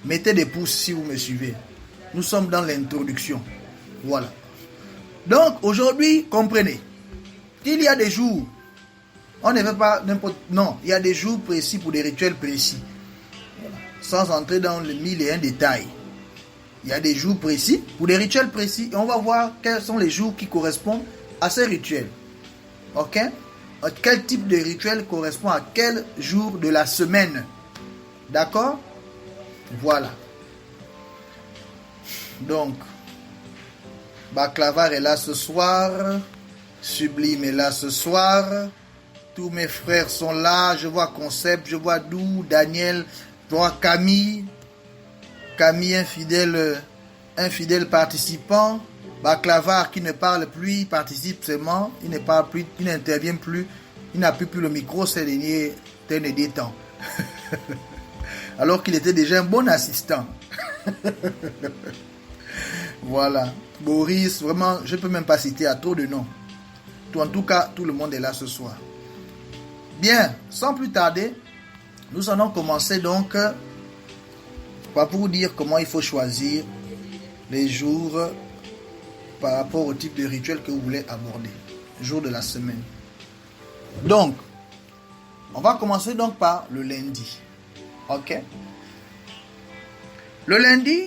Mettez des pouces si vous me suivez. Nous sommes dans l'introduction. Voilà. Donc, aujourd'hui, comprenez. Il y a des jours, on ne veut pas n'importe... Non, il y a des jours précis pour des rituels précis. Voilà. Sans entrer dans le mille et un détails. Il y a des jours précis pour des rituels précis. Et on va voir quels sont les jours qui correspondent à ces rituels. Ok? Quel type de rituel correspond à quel jour de la semaine? D'accord? Voilà. Donc, Baklavar est là ce soir. Sublime est là ce soir. Tous mes frères sont là. Je vois Concept, je vois Dou, Daniel, je vois Camille. Camille, un fidèle participant. Baklavar qui ne parle plus, il participe seulement. Il ne parle plus, il n'intervient plus. Il n'a plus le micro ces derniers temps. Alors qu'il était déjà un bon assistant. Voilà. Boris, vraiment, je ne peux même pas citer à trop de noms. En tout cas, tout le monde est là ce soir. Bien, sans plus tarder, nous allons commencer donc pour vous dire comment il faut choisir les jours par rapport au type de rituel que vous voulez aborder. Jour de la semaine. Donc, on va commencer donc par le lundi. Ok? Le lundi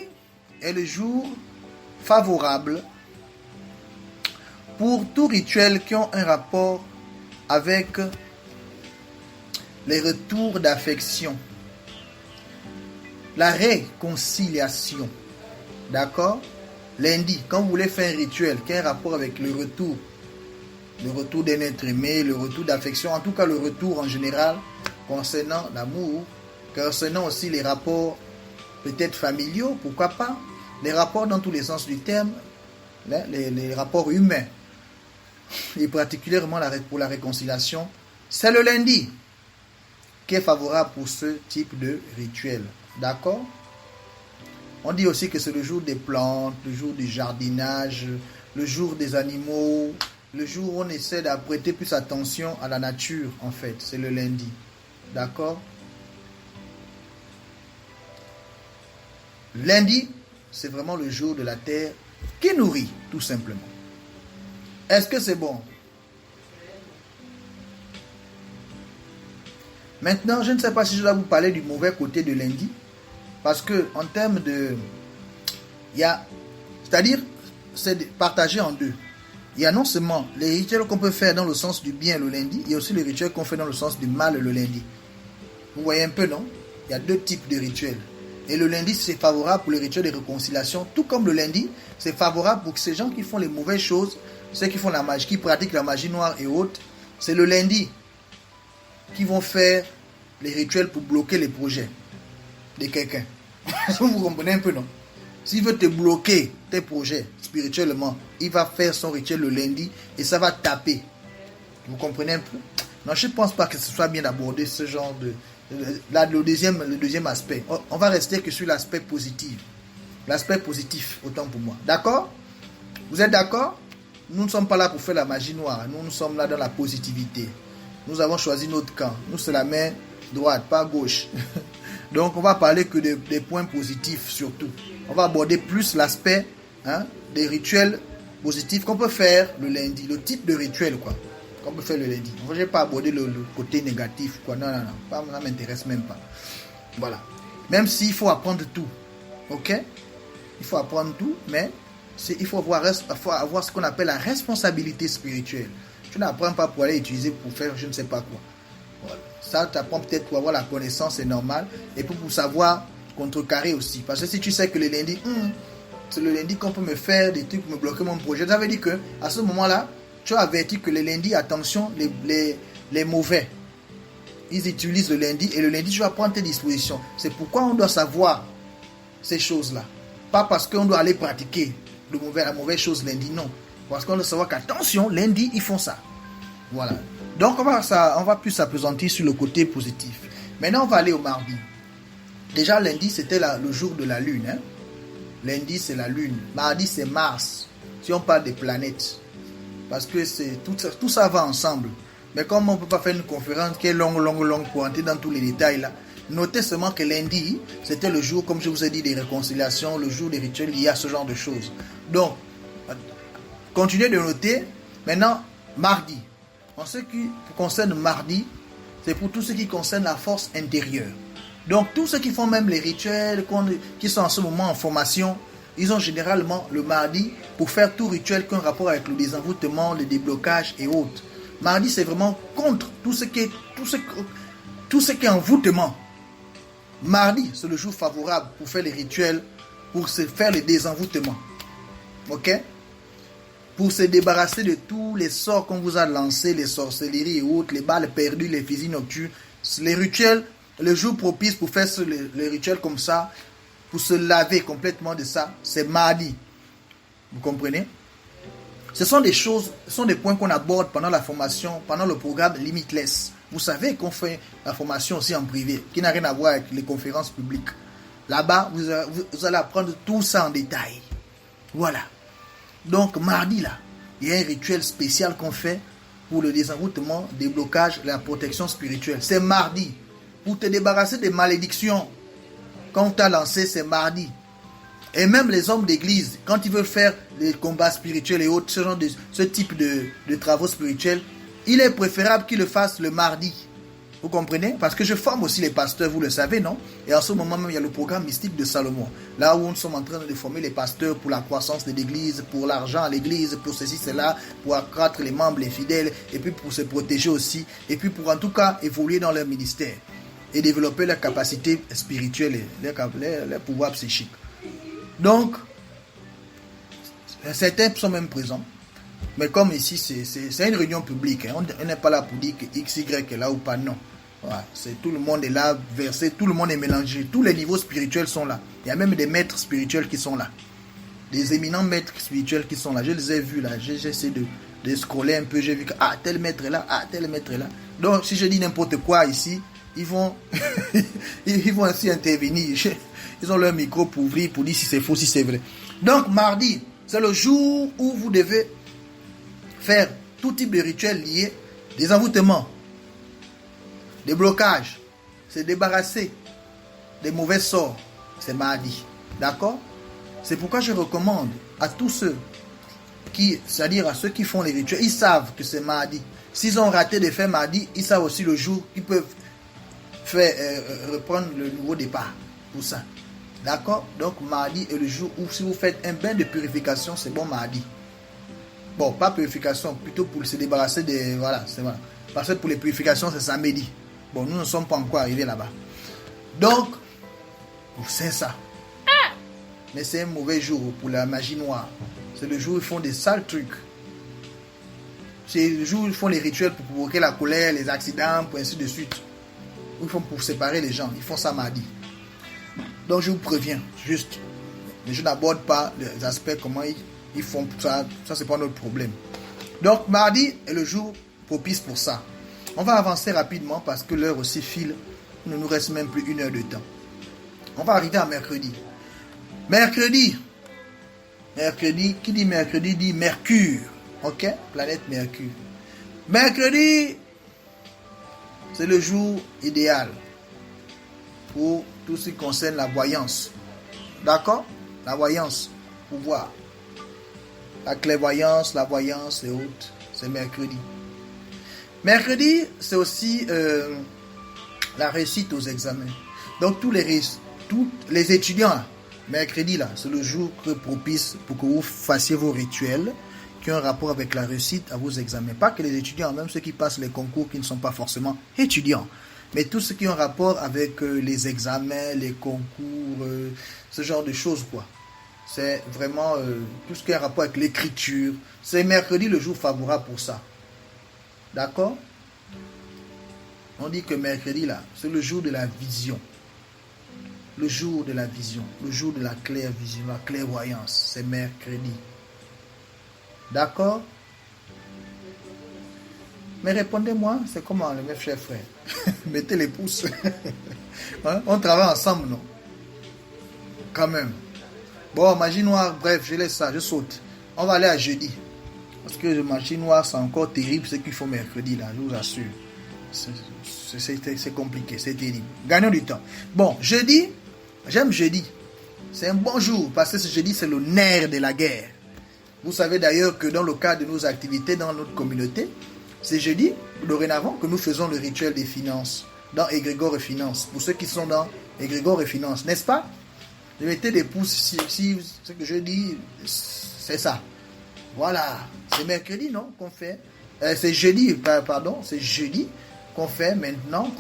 est le jour favorable pour tout rituel qui ont un rapport avec les retours d'affection, la réconciliation. D'accord? Lundi, quand vous voulez faire un rituel qui a un rapport avec le retour d'un être aimé, le retour d'affection, en tout cas le retour en général concernant l'amour, concernant aussi les rapports peut-être familiaux, pourquoi pas, les rapports dans tous les sens du terme, les rapports humains, et particulièrement pour la réconciliation, c'est le lundi qui est favorable pour ce type de rituel. D'accord? On dit aussi que c'est le jour des plantes, le jour du jardinage, le jour des animaux, le jour où on essaie de prêter plus attention à la nature, en fait. C'est le lundi. D'accord? Lundi, c'est vraiment le jour de la terre qui nourrit, tout simplement. Est-ce que c'est bon? Maintenant, je ne sais pas si je dois vous parler du mauvais côté de lundi. Parce que en termes de... c'est-à-dire, c'est partagé en deux. Il y a non seulement les rituels qu'on peut faire dans le sens du bien le lundi, il y a aussi les rituels qu'on fait dans le sens du mal le lundi. Vous voyez un peu, non? Il y a deux types de rituels. Et le lundi, c'est favorable pour les rituels de réconciliation. Tout comme le lundi, c'est favorable pour ces gens qui font les mauvaises choses, ceux qui font la magie, qui pratiquent la magie noire et autres. C'est le lundi qui vont faire les rituels pour bloquer les projets de quelqu'un. Vous comprenez un peu, non? S'il veut te bloquer tes projets spirituellement, il va faire son rituel le lundi et ça va taper. Vous comprenez un peu? Non, je ne pense pas que ce soit bien d'aborder ce genre de... Là, le deuxième aspect. On va rester que sur l'aspect positif. L'aspect positif, autant pour moi. D'accord? Vous êtes d'accord? Nous ne sommes pas là pour faire la magie noire. Nous sommes là dans la positivité. Nous avons choisi notre camp. Nous, c'est la main droite, pas gauche. Donc, on va parler que des points positifs surtout. On va aborder plus l'aspect des rituels positifs qu'on peut faire le lundi. Le type de rituel, quoi, qu'on peut faire le lundi. Je ne vais pas aborder le côté négatif, quoi. Non. Ça ne m'intéresse même pas. Voilà. Même s'il faut apprendre tout. Ok? Il faut apprendre tout, mais il faut avoir ce qu'on appelle la responsabilité spirituelle. Tu n'apprends pas pour aller utiliser pour faire je ne sais pas quoi. Voilà. Ça, tu apprends peut-être pour avoir la connaissance, c'est normal. Et pour savoir contrecarrer aussi. Parce que si tu sais que le lundi, c'est le lundi qu'on peut me faire des trucs pour me bloquer mon projet, ça veut dire qu'à ce moment-là, tu as averti que le lundi, attention, les mauvais, ils utilisent le lundi. Et le lundi, tu vas prendre tes dispositions. C'est pourquoi on doit savoir ces choses-là. Pas parce qu'on doit aller pratiquer la mauvaise chose lundi, non. Parce qu'on doit savoir qu'attention, lundi, ils font ça. Voilà. Donc, on va plus s'appesantir sur le côté positif. Maintenant, on va aller au mardi. Déjà, lundi, c'était le jour de la lune. Lundi, c'est la lune. Mardi, c'est Mars. Si on parle des planètes. Parce que tout ça va ensemble. Mais comme on ne peut pas faire une conférence qui est longue pour entrer dans tous les détails là, Notez seulement que lundi, c'était le jour, comme je vous ai dit, des réconciliations, le jour des rituels liés à ce genre de choses. Donc, continuez de noter. Maintenant, mardi. En ce qui concerne mardi, c'est pour tout ce qui concerne la force intérieure. Donc, tous ceux qui font même les rituels, qui sont en ce moment en formation, ils ont généralement le mardi pour faire tout rituel qui a un rapport avec le désenvoûtement, le déblocage et autres. Mardi, c'est vraiment contre tout ce qui est envoûtement. Mardi, c'est le jour favorable pour faire les rituels, pour se faire le désenvoûtement. Ok? Pour se débarrasser de tous les sorts qu'on vous a lancés, les sorcelleries et autres, les balles perdues, les fusils nocturnes. Les rituels, le jour propice pour faire les rituels comme ça, pour se laver complètement de ça, c'est mardi. Vous comprenez? Ce sont des choses, ce sont des points qu'on aborde pendant la formation, pendant le programme Limitless. Vous savez qu'on fait la formation aussi en privé, qui n'a rien à voir avec les conférences publiques. Là-bas, vous allez apprendre tout ça en détail. Voilà. Donc, mardi, là, il y a un rituel spécial qu'on fait pour le désenvoûtement, déblocage, la protection spirituelle. C'est mardi. Pour te débarrasser des malédictions, quand on t'a lancé, c'est mardi. Et même les hommes d'église, quand ils veulent faire les combats spirituels et autres, ce type de travaux spirituels, il est préférable qu'ils le fassent le mardi. Vous comprenez? Parce que je forme aussi les pasteurs, vous le savez, non? Et en ce moment même, il y a le programme mystique de Salomon. Là où nous sommes en train de former les pasteurs pour la croissance de l'église, pour l'argent à l'église, pour ceci, cela, pour accroître les membres, les fidèles, et puis pour se protéger aussi, et puis pour en tout cas évoluer dans leur ministère et développer leurs capacités spirituelles et leurs pouvoirs psychiques. Donc, certains sont même présents. Mais comme ici, c'est une réunion publique. Hein. On n'est pas là pour dire que X, Y est là ou pas. Non. Voilà. Tout le monde est là, versé, tout le monde est mélangé. Tous les niveaux spirituels sont là. Il y a même des maîtres spirituels qui sont là. Des éminents maîtres spirituels qui sont là. Je les ai vus là. J'essaie de scroller un peu. J'ai vu que tel maître est là, tel maître est là. Donc, si je dis n'importe quoi ici, ils vont ainsi intervenir. Ils ont leur micro pour ouvrir, pour dire si c'est faux, si c'est vrai. Donc, mardi, c'est le jour où vous devez faire tout type de rituels liés, des envoûtements, des blocages, se débarrasser des mauvais sorts. C'est mardi. D'accord? C'est pourquoi je recommande à tous ceux c'est-à-dire à ceux qui font les rituels, ils savent que c'est mardi. S'ils ont raté de faire mardi, ils savent aussi le jour qu'ils peuvent reprendre le nouveau départ pour ça. D'accord? Donc mardi est le jour où si vous faites un bain de purification, c'est bon mardi. Bon, pas purification, plutôt pour se débarrasser des... Voilà, c'est voilà. Parce que pour les purifications, c'est samedi. Bon, nous ne sommes pas encore arrivés là-bas. Donc, c'est ça. Mais c'est un mauvais jour pour la magie noire. C'est le jour où ils font des sales trucs. C'est le jour où ils font les rituels pour provoquer la colère, les accidents, pour ainsi de suite. Ils font pour séparer les gens. Ils font ça mardi. Donc je vous préviens, juste. Mais je n'aborde pas les aspects, comment ils font ça. Ça, c'est pas notre problème. Donc mardi est le jour propice pour ça. On va avancer rapidement parce que l'heure aussi file. Il ne nous reste même plus 1 heure de temps. On va arriver à mercredi. Mercredi, qui dit mercredi dit Mercure. Ok? Planète Mercure. Mercredi, c'est le jour idéal pour tout ce qui concerne la voyance. D'accord? La voyance, pour voir. La clairvoyance, la voyance et autres, c'est mercredi. Mercredi, c'est aussi la réussite aux examens. Donc tous les étudiants, mercredi là, c'est le jour propice pour que vous fassiez vos rituels qui ont un rapport avec la réussite à vos examens. Pas que les étudiants, même ceux qui passent les concours qui ne sont pas forcément étudiants, mais tous ceux qui ont un rapport avec les examens, les concours, ce genre de choses quoi. C'est vraiment tout ce qui a un rapport avec l'écriture. C'est mercredi le jour favorable pour ça. D'accord? On dit que mercredi là, c'est le jour de la vision. Le jour de la vision, le jour de la claire vision, la clairvoyance, c'est mercredi. D'accord? Mais répondez-moi, c'est comment mes chers frères? Mettez les pouces. Hein? On travaille ensemble, non? Quand même. Bon, magie noire, bref, je laisse ça, je saute. On va aller à jeudi. Parce que magie noire, c'est encore terrible ce qu'il faut mercredi, là, je vous assure. C'est compliqué, c'est terrible. Gagnons du temps. Bon, jeudi, j'aime jeudi. C'est un bon jour parce que ce jeudi, c'est le nerf de la guerre. Vous savez d'ailleurs que dans le cadre de nos activités dans notre communauté, c'est jeudi, dorénavant, que nous faisons le rituel des finances dans Égrégore et Finances. Pour ceux qui sont dans Égrégore et Finances, n'est-ce pas? Mettez des pouces si ce que je dis, c'est ça. Voilà, c'est mercredi, non, qu'on fait. C'est jeudi, pardon, c'est jeudi qu'on fait maintenant,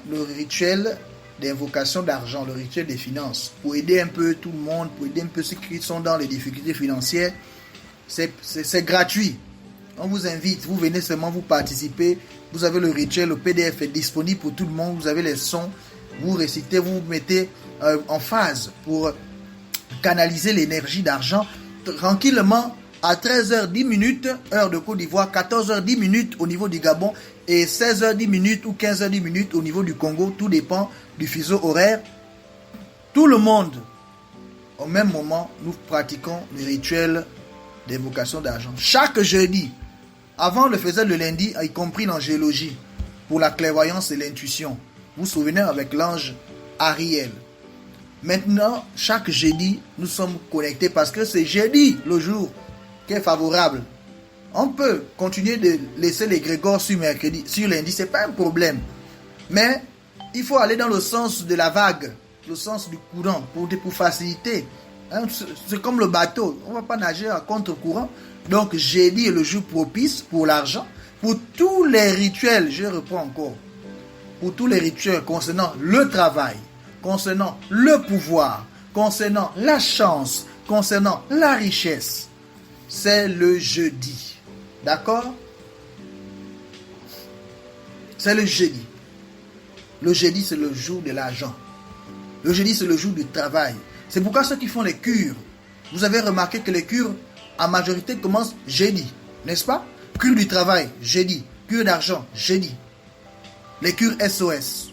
le rituel d'invocation d'argent, le rituel des finances, pour aider un peu tout le monde, pour aider un peu ceux qui sont dans les difficultés financières. C'est gratuit. On vous invite, vous venez seulement vous participer. Vous avez le rituel, le PDF est disponible pour tout le monde. Vous avez les sons, vous récitez, vous vous mettez en phase pour canaliser l'énergie d'argent tranquillement à 13h10, heure de Côte d'Ivoire, 14h10 au niveau du Gabon et 16h10 ou 15h10 au niveau du Congo. Tout dépend du fuseau horaire. Tout le monde, au même moment, nous pratiquons le rituel d'invocation d'argent. Chaque jeudi, avant on le faisait le lundi, y compris l'angélologie, pour la clairvoyance et l'intuition. Vous vous souvenez avec l'ange Ariel. Maintenant, chaque jeudi, nous sommes connectés parce que c'est jeudi, le jour qui est favorable. On peut continuer de laisser les grégores sur mercredi, sur lundi, c'est pas un problème. Mais il faut aller dans le sens de la vague, le sens du courant, pour faciliter. Hein, c'est comme le bateau, on ne va pas nager à contre-courant. Donc jeudi est le jour propice pour l'argent, pour tous les rituels, je reprends encore, pour tous les rituels concernant le travail, concernant le pouvoir, concernant la chance, concernant la richesse. C'est le jeudi. D'accord? C'est le jeudi. Le jeudi, c'est le jour de l'argent. Le jeudi, c'est le jour du travail. C'est pourquoi ceux qui font les cures, vous avez remarqué que les cures, en majorité, commencent jeudi. N'est-ce pas? Cure du travail, jeudi. Cure d'argent, jeudi. Les cures SOS.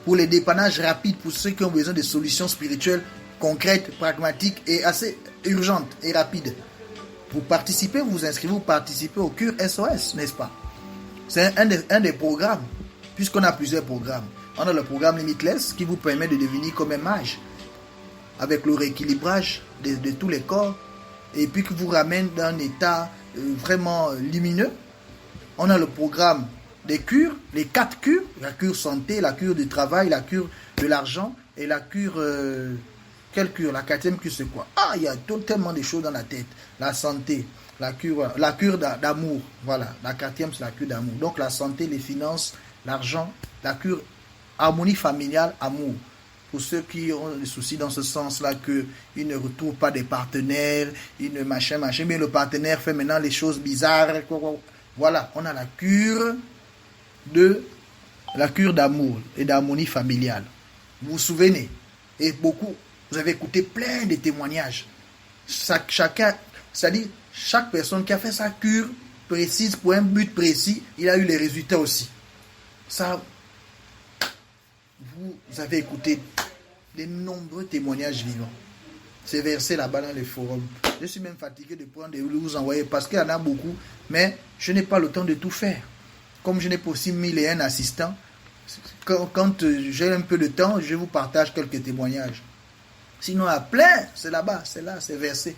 Pour les dépannages rapides, pour ceux qui ont besoin de solutions spirituelles concrètes, pragmatiques et assez urgentes et rapides. Vous participez, vous vous inscrivez, vous participez aux cures SOS, n'est-ce pas? C'est un des programmes, puisqu'on a plusieurs programmes. On a le programme Limitless qui vous permet de devenir comme un mage, avec le rééquilibrage de tous les corps, et puis qui vous ramène dans un état vraiment lumineux. On a le programme des cures, les 4 cures, la cure santé, la cure du travail, la cure de l'argent, et la cure... quelle cure? La 4e cure, c'est quoi? Ah, il y a tellement de choses dans la tête. La santé, la cure d'amour. Voilà, la 4e, c'est la cure d'amour. Donc la santé, les finances, l'argent, la cure harmonie familiale, amour. Pour ceux qui ont des soucis dans ce sens-là, qu'ils ne retrouvent pas des partenaires, machin, mais le partenaire fait maintenant les choses bizarres. Voilà, on a la cure d'amour et d'harmonie familiale. Vous vous souvenez? Et beaucoup, vous avez écouté plein de témoignages. Chacun, c'est-à-dire chaque personne qui a fait sa cure précise pour un but précis, il a eu les résultats aussi. Ça, vous avez écouté de nombreux témoignages vivants. C'est versé là-bas dans les forums. Je suis même fatigué de prendre et de vous envoyer parce qu'il y en a beaucoup, mais je n'ai pas le temps de tout faire. Comme je n'ai pas aussi 1001 assistants, quand j'ai un peu de temps, je vous partage quelques témoignages. Sinon, à plein, c'est là-bas, c'est là, c'est versé.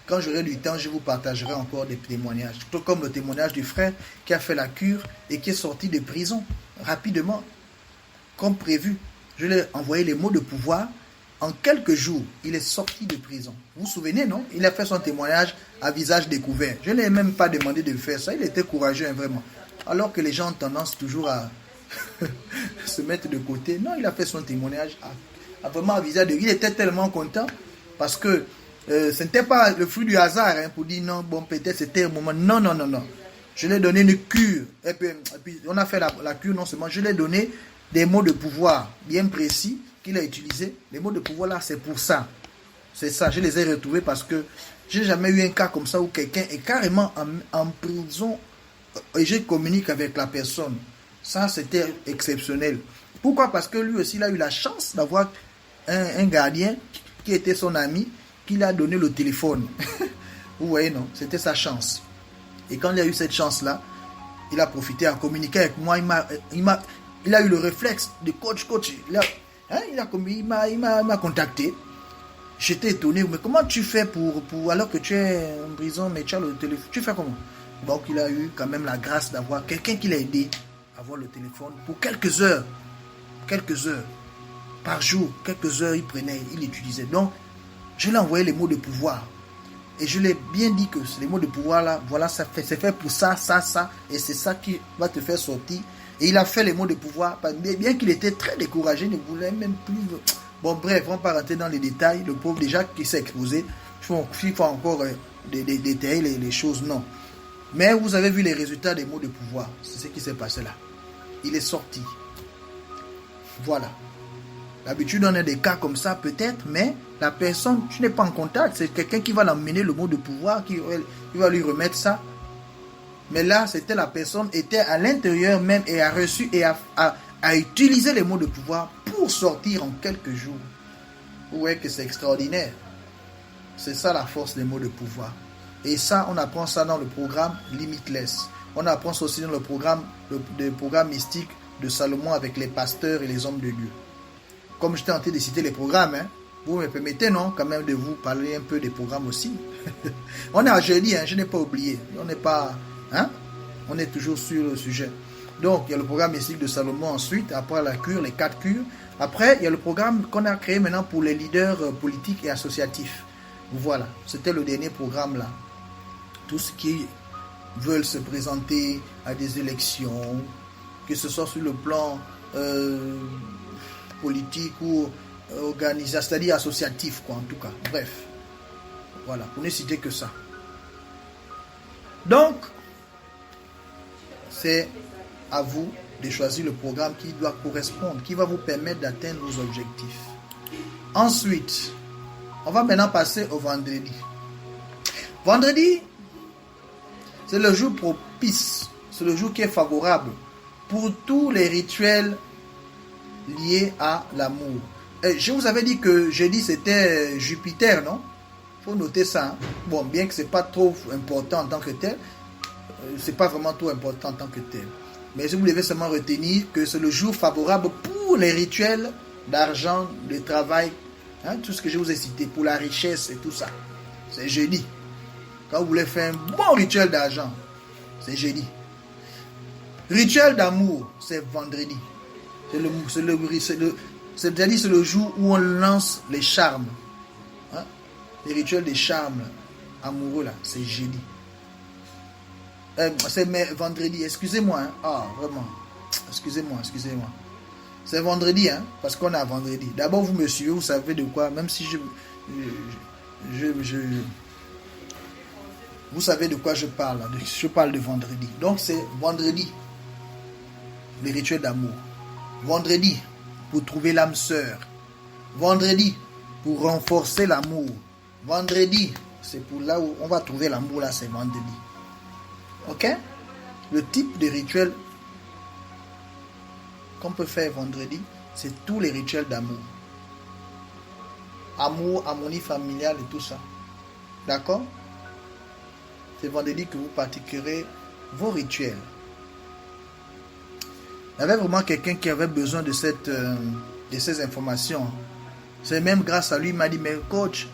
Quand j'aurai du temps, je vous partagerai encore des témoignages. Tout comme le témoignage du frère qui a fait la cure et qui est sorti de prison rapidement, comme prévu. Je lui ai envoyé les mots de pouvoir. En quelques jours, il est sorti de prison. Vous vous souvenez, non? Il a fait son témoignage à visage découvert. Je ne lui ai même pas demandé de faire ça. Il était courageux, hein, vraiment. Alors que les gens ont tendance toujours à se mettre de côté. Non, il a fait son témoignage à vraiment à visage découvert. Il était tellement content parce que ce n'était pas le fruit du hasard, hein, pour dire non, bon, peut-être c'était un moment. Non. Je lui ai donné une cure. Et puis on a fait la cure, non seulement, je lui ai donné des mots de pouvoir bien précis qu'il a utilisés. Les mots de pouvoir là, c'est pour ça. C'est ça, je les ai retrouvés parce que je n'ai jamais eu un cas comme ça où quelqu'un est carrément en prison et je communique avec la personne. Ça, c'était exceptionnel. Pourquoi? Parce que lui aussi, il a eu la chance d'avoir un gardien qui était son ami, qui lui a donné le téléphone. Vous voyez, non? C'était sa chance. Et quand il a eu cette chance-là, Il a profité à communiquer avec moi. Il a eu le réflexe de coach. Il m'a contacté. J'étais étonné. Mais comment tu fais pour alors que tu es en prison, mais tu as le téléphone? Tu fais comment? Donc il a eu quand même la grâce d'avoir quelqu'un qui l'a aidé à avoir le téléphone pour quelques heures par jour. Quelques heures il prenait, il utilisait. Donc je lui ai envoyé les mots de pouvoir. Et je l'ai bien dit que les mots de pouvoir là, voilà, c'est fait pour ça, et c'est ça qui va te faire sortir. Et il a fait les mots de pouvoir, bien qu'il était très découragé, ne voulait même plus. Bon, bref, on ne va pas rentrer dans les détails. Le pauvre déjà qui s'est exposé, il faut encore détailler les choses, non. Mais vous avez vu les résultats des mots de pouvoir. C'est ce qui s'est passé là. Il est sorti. Voilà. D'habitude, on a des cas comme ça, peut-être, mais la personne, tu n'es pas en contact. C'est quelqu'un qui va l'emmener le mot de pouvoir, qui va lui remettre ça. Mais là, c'était la personne, était à l'intérieur même et a reçu et a utilisé les mots de pouvoir pour sortir en quelques jours. Vous voyez que c'est extraordinaire. C'est ça la force des mots de pouvoir. Et ça, on apprend ça dans le programme Limitless. On apprend ça aussi dans le programme mystique de Salomon avec les pasteurs et les hommes de Dieu. Comme j'étais en train de citer les programmes, vous me permettez, non, quand même de vous parler un peu des programmes aussi. On est à jeudi, je n'ai pas oublié. On n'est pas, on est toujours sur le sujet. Donc, il y a le programme mystique de Salomon ensuite, après la cure, les 4 cures. Après, il y a le programme qu'on a créé maintenant pour les leaders politiques et associatifs. Voilà, c'était le dernier programme là. Tous ceux qui veulent se présenter à des élections, que ce soit sur le plan politique ou organisation, c'est-à-dire associatif, quoi, en tout cas. Bref, voilà, pour ne citer que ça. Donc, c'est à vous de choisir le programme qui doit correspondre, qui va vous permettre d'atteindre vos objectifs. Ensuite, on va maintenant passer au vendredi. Vendredi, c'est le jour propice, c'est le jour qui est favorable pour tous les rituels liés à l'amour. Je vous avais dit que jeudi c'était Jupiter, non? Il faut noter ça. Bon, bien que ce n'est pas trop important en tant que tel, c'est pas vraiment trop important en tant que tel. Mais vous devez seulement retenir que c'est le jour favorable pour les rituels d'argent, de travail, tout ce que je vous ai cité, pour la richesse et tout ça. C'est jeudi. Quand vous voulez faire un bon rituel d'argent, c'est jeudi. Rituel d'amour, c'est vendredi. C'est-à-dire c'est le jour où on lance les charmes. Les rituels des charmes amoureux là, c'est jeudi. C'est vendredi, excusez-moi. Vraiment. Excusez-moi. C'est vendredi, parce qu'on est à vendredi. D'abord, vous me suivez, vous savez de quoi, même si vous savez de quoi je parle. Je parle de vendredi. Donc, c'est vendredi, les rituels d'amour. Vendredi, pour trouver l'âme sœur. Vendredi, pour renforcer l'amour. Vendredi, c'est pour là où on va trouver l'amour, là, c'est vendredi. Ok? Le type de rituel qu'on peut faire vendredi, c'est tous les rituels d'amour. Amour, harmonie familiale et tout ça. D'accord? C'est vendredi que vous pratiquerez vos rituels. Il y avait vraiment quelqu'un qui avait besoin de ces informations. C'est même grâce à lui, il m'a dit, mais coach,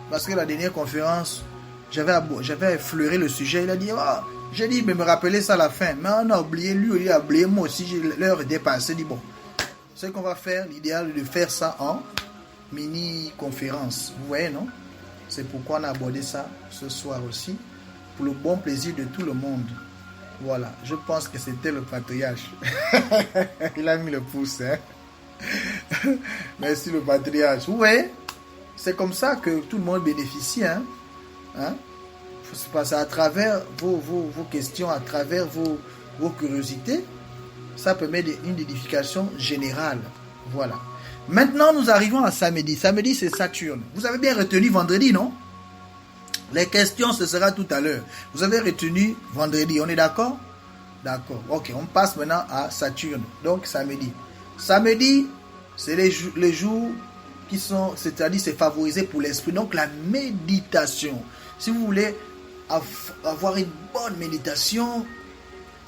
parce que la dernière conférence, j'avais effleuré le sujet, il a dit, j'ai dit, mais me rappeler ça à la fin. Mais on a oublié, lui, il a oublié, moi aussi, l'heure est dépassée. Dit, bon, ce qu'on va faire, l'idéal est de faire ça en mini-conférence. Vous voyez, non? C'est pourquoi on a abordé ça ce soir aussi, pour le bon plaisir de tout le monde. Voilà, je pense que c'était le patriarche. Il a mis le pouce, Merci le patriarche. Vous voyez, c'est comme ça que tout le monde bénéficie, C'est passer à travers vos questions, à travers vos curiosités. Ça permet une édification générale. Voilà. Maintenant, nous arrivons à samedi. Samedi, c'est Saturne. Vous avez bien retenu vendredi, non? Les questions, ce sera tout à l'heure. Vous avez retenu vendredi, on est d'accord? D'accord. Ok, on passe maintenant à Saturne. Donc, samedi. Samedi, c'est les jours qui sont, c'est-à-dire c'est favorisé pour l'esprit. Donc, la méditation. Si vous voulez avoir une bonne méditation,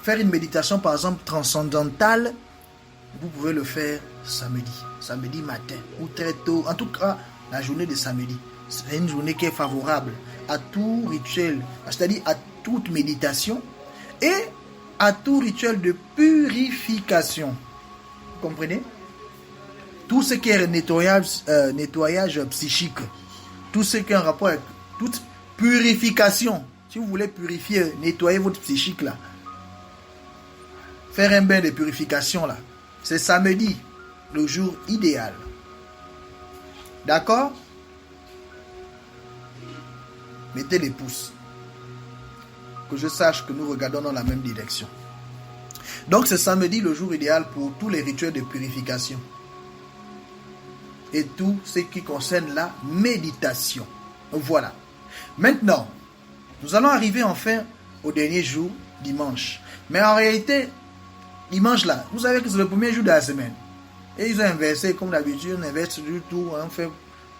faire une méditation, par exemple, transcendantale, vous pouvez le faire samedi matin, ou très tôt, en tout cas, la journée de samedi. C'est une journée qui est favorable à tout rituel, c'est-à-dire à toute méditation et à tout rituel de purification. Vous comprenez? Tout ce qui est nettoyage psychique, tout ce qui est en rapport avec toute purification. Si vous voulez purifier, nettoyer votre psychique là, faire un bain de purification là, c'est samedi, le jour idéal. D'accord? Mettez les pouces. Que je sache que nous regardons dans la même direction. Donc c'est samedi le jour idéal pour tous les rituels de purification. Et tout ce qui concerne la méditation. Voilà. Maintenant, nous allons arriver enfin au dernier jour, dimanche. Mais en réalité, dimanche là, vous savez que c'est le premier jour de la semaine. Et ils ont inversé, comme d'habitude, on inverse du tout, on fait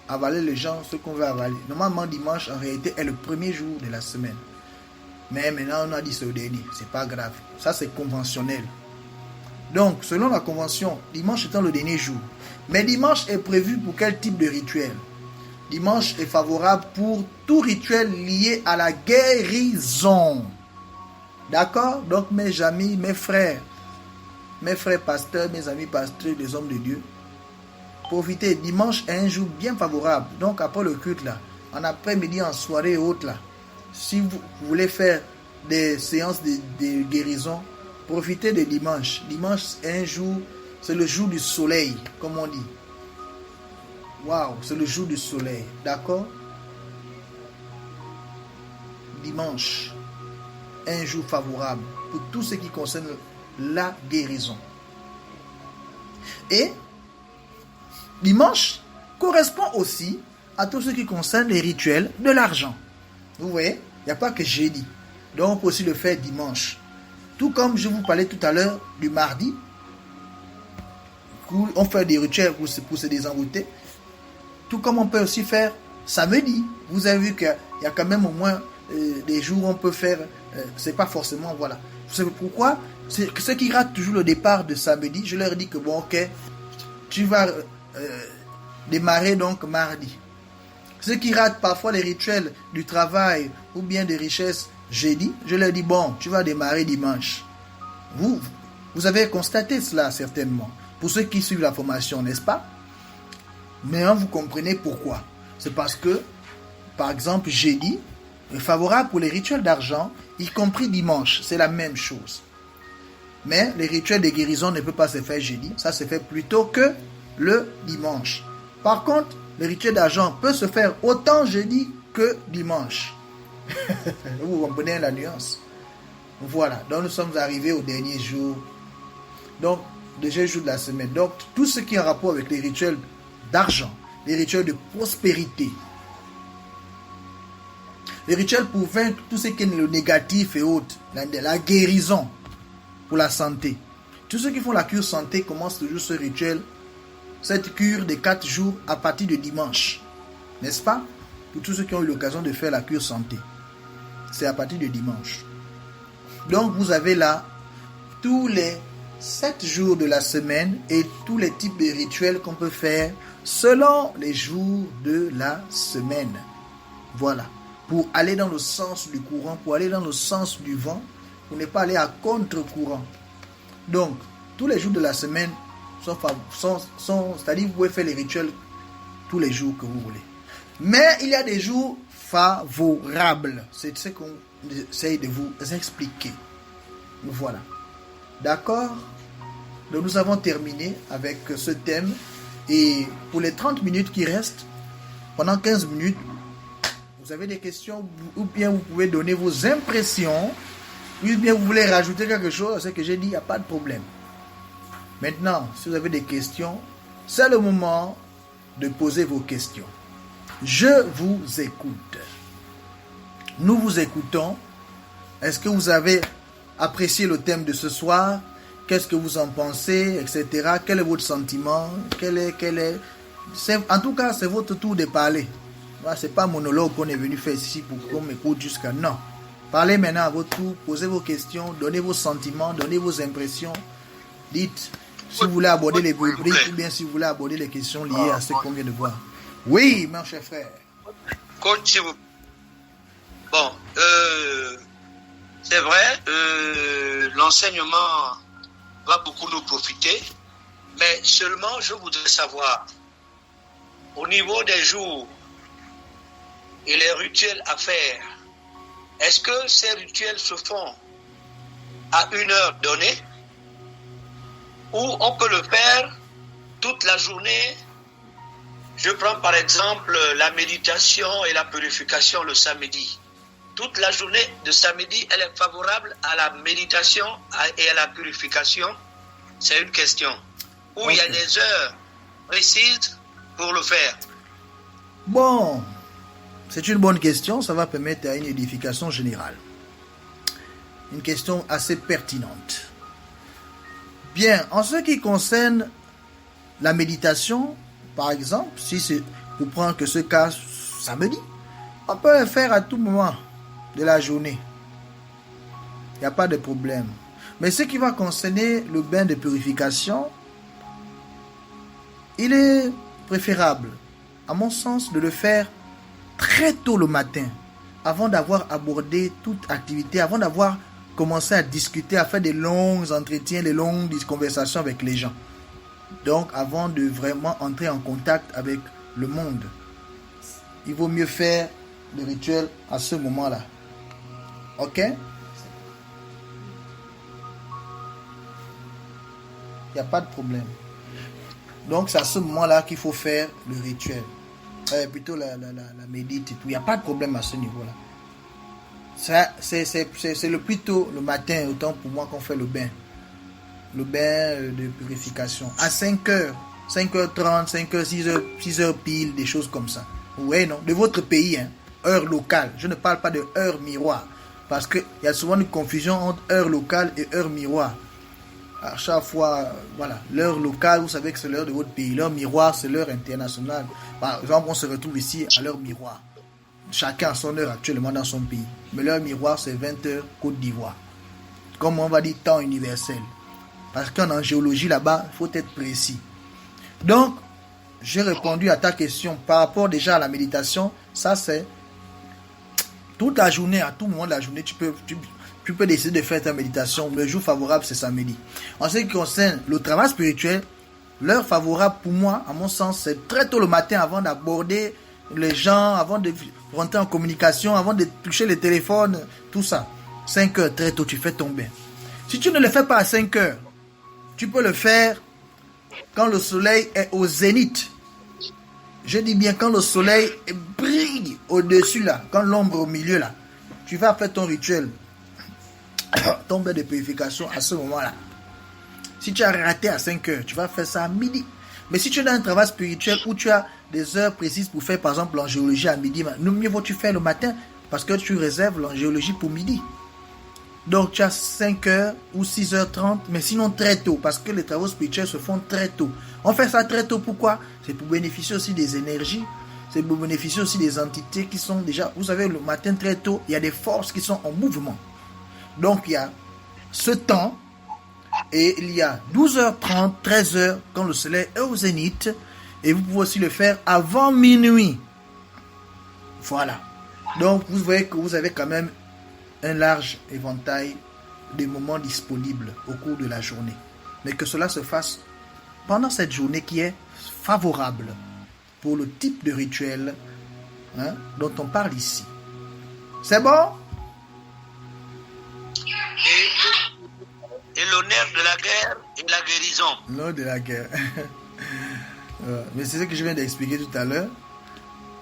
avaler les gens ce qu'on veut avaler. Normalement, dimanche, en réalité, est le premier jour de la semaine. Mais maintenant, on a dit c'est le dernier. C'est pas grave. Ça, c'est conventionnel. Donc, selon la convention, dimanche étant le dernier jour. Mais dimanche est prévu pour quel type de rituel? Dimanche est favorable pour tout rituel lié à la guérison. D'accord? Donc, mes amis, mes frères pasteurs, mes amis pasteurs, des hommes de Dieu, profitez. Dimanche est un jour bien favorable. Donc, après le culte, là, en après-midi, en soirée et autres, là, si vous voulez faire des séances de guérison, profitez de dimanche. Dimanche est un jour, c'est le jour du soleil, comme on dit. Waouh, c'est le jour du soleil, d'accord? Dimanche, un jour favorable pour tout ce qui concerne la guérison. Et dimanche correspond aussi à tout ce qui concerne les rituels de l'argent. Vous voyez, il n'y a pas que jeudi. Donc on peut aussi le faire dimanche. Tout comme je vous parlais tout à l'heure du mardi, où on fait des rituels pour se désenrouter. Tout comme on peut aussi faire samedi. Vous avez vu qu'il y a quand même au moins des jours où on peut faire, c'est pas forcément, voilà. Vous savez pourquoi? C'est que ceux qui ratent toujours le départ de samedi, je leur dis que bon, ok, tu vas démarrer donc mardi. Ceux qui ratent parfois les rituels du travail ou bien des richesses jeudi, je leur dis bon, tu vas démarrer dimanche. Vous avez constaté cela certainement. Pour ceux qui suivent la formation, n'est-ce pas? Mais vous comprenez pourquoi. C'est parce que, par exemple, jeudi est favorable pour les rituels d'argent, y compris dimanche. C'est la même chose. Mais les rituels de guérison ne peuvent pas se faire jeudi. Ça se fait plutôt que le dimanche. Par contre, le rituel d'argent peut se faire autant jeudi que dimanche. Vous comprenez la nuance? Voilà. Donc nous sommes arrivés au dernier jour. Donc, deuxième jour de la semaine. Donc, tout ce qui est en rapport avec les rituels d'argent, les rituels de prospérité, les rituels pour vaincre tout ce qui est le négatif et autres, la guérison pour la santé. Tous ceux qui font la cure santé commencent toujours ce rituel, cette cure de 4 jours à partir de dimanche. N'est-ce pas? Pour tous ceux qui ont eu l'occasion de faire la cure santé. C'est à partir de dimanche. Donc vous avez là tous les 7 jours de la semaine et tous les types de rituels qu'on peut faire selon les jours de la semaine. Voilà. Pour aller dans le sens du courant, pour aller dans le sens du vent, pour ne pas aller à contre-courant. Donc, tous les jours de la semaine sont c'est-à-dire vous pouvez faire les rituels tous les jours que vous voulez. Mais il y a des jours favorables. C'est ce qu'on essaye de vous expliquer. Voilà. D'accord? Donc nous avons terminé avec ce thème. Et pour les 30 minutes qui restent, pendant 15 minutes, vous avez des questions ou bien vous pouvez donner vos impressions ou bien vous voulez rajouter quelque chose à ce que j'ai dit, il n'y a pas de problème. Maintenant, si vous avez des questions, c'est le moment de poser vos questions. Je vous écoute. Nous vous écoutons. Est-ce que vous avez apprécié le thème de ce soir? Qu'est-ce que vous en pensez, etc. Quel est votre sentiment? En tout cas, c'est votre tour de parler. Ce n'est pas un monologue qu'on est venu faire ici pour qu'on m'écoute jusqu'à... Non, Parlez maintenant à votre tour, posez vos questions, donnez vos sentiments, donnez vos impressions. Dites si vous voulez aborder les rubriques ou bien si vous voulez aborder les questions liées à ce qu'on vient de voir. Oui, mon cher frère. Coach, bon, c'est vrai, l'enseignement va beaucoup nous profiter, mais seulement je voudrais savoir, au niveau des jours et les rituels à faire, est-ce que ces rituels se font à une heure donnée ou on peut le faire toute la journée? Je prends par exemple la méditation et la purification le samedi. Toute la journée de samedi, elle est favorable à la méditation et à la purification. C'est une question. Ou il y a des heures précises pour le faire. Bon, c'est une bonne question. Ça va permettre à une édification générale. Une question assez pertinente. Bien, en ce qui concerne la méditation, par exemple, si c'est pour prendre que ce cas samedi, on peut le faire à tout moment de la journée. Il n'y a pas de problème. Mais ce qui va concerner le bain de purification, il est préférable, à mon sens, de le faire très tôt le matin, avant d'avoir abordé toute activité, avant d'avoir commencé à discuter, à faire des longs entretiens, des longues conversations avec les gens. Donc, avant de vraiment entrer en contact avec le monde, il vaut mieux faire le rituel à ce moment-là. Ok? Il n'y a pas de problème. Donc, c'est à ce moment-là qu'il faut faire le rituel. Plutôt la médite et tout. Il n'y a pas de problème à ce niveau-là. C'est le plus tôt le matin, autant pour moi qu'on fait le bain. Le bain de purification. À 5h, 5h30, 5h, 6h pile, des choses comme ça. Oui, non? De votre pays, hein? Heure locale. Je ne parle pas de heure miroir. Parce qu'il y a souvent une confusion entre heure locale et heure miroir. À chaque fois, voilà, l'heure locale, vous savez que c'est l'heure de votre pays. L'heure miroir, c'est l'heure internationale. Par exemple, on se retrouve ici à l'heure miroir. Chacun a son heure actuellement dans son pays. Mais l'heure miroir, c'est 20h Côte d'Ivoire. Comme on va dire, temps universel. Parce qu'en géologie, là-bas, il faut être précis. Donc, j'ai répondu à ta question par rapport déjà à la méditation. Ça, c'est toute la journée, à tout moment de la journée, tu peux décider de faire ta méditation. Le jour favorable, c'est samedi. En ce qui concerne le travail spirituel, l'heure favorable pour moi, à mon sens, c'est très tôt le matin avant d'aborder les gens, avant de rentrer en communication, avant de toucher les téléphones, tout ça. 5 heures, très tôt, tu fais ton bain. Si tu ne le fais pas à 5 heures, tu peux le faire quand le soleil est au zénith. Je dis bien quand le soleil brille au-dessus là, quand l'ombre au milieu là. Tu vas faire ton rituel, ton bain de purification à ce moment-là. Si tu as raté à 5 heures, tu vas faire ça à midi. Mais si tu as un travail spirituel où tu as des heures précises pour faire par exemple l'angéologie à midi, mieux vaut-tu faire le matin parce que tu réserves l'angéologie pour midi. Donc tu as 5h ou 6h30, mais sinon très tôt, parce que les travaux spirituels se font très tôt. On fait ça très tôt, pourquoi? C'est pour bénéficier aussi des énergies, c'est pour bénéficier aussi des entités qui sont déjà, vous savez, le matin très tôt, il y a des forces qui sont en mouvement. Donc il y a ce temps, et il y a 12h30, 13h, quand le soleil est au zénith, et vous pouvez aussi le faire avant minuit. Voilà. Donc vous voyez que vous avez quand même un large éventail de moments disponibles au cours de la journée. Mais que cela se fasse pendant cette journée qui est favorable pour le type de rituel dont on parle ici. C'est bon? Et l'honneur de la guerre et la guérison. L'honneur de la guerre. Mais c'est ce que je viens d'expliquer tout à l'heure.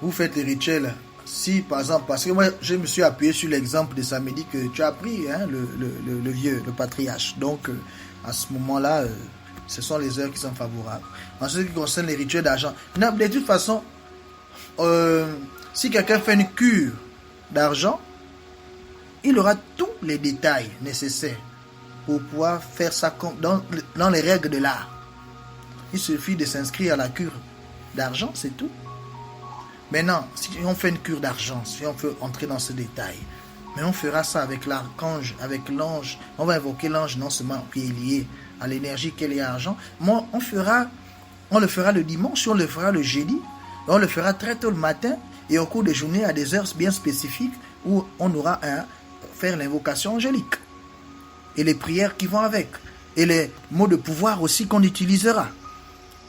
Vous faites les rituels. Si, par exemple, parce que moi, je me suis appuyé sur l'exemple de samedi que tu as pris, le vieux, le patriarche. Donc, à ce moment-là, ce sont les heures qui sont favorables. En ce qui concerne les rituels d'argent, de toute façon, si quelqu'un fait une cure d'argent, il aura tous les détails nécessaires pour pouvoir faire ça dans les règles de l'art. Il suffit de s'inscrire à la cure d'argent, c'est tout. Maintenant, si on fait une cure d'argent, si on veut entrer dans ce détail, Mais on fera ça avec l'archange, avec l'ange. On va invoquer l'ange non seulement qui est lié à l'énergie qui est liée à l'argent, mais on le fera le dimanche, on le fera le jeudi, on le fera très tôt le matin et au cours des journées à des heures bien spécifiques où on aura à faire l'invocation angélique et les prières qui vont avec et les mots de pouvoir aussi qu'on utilisera.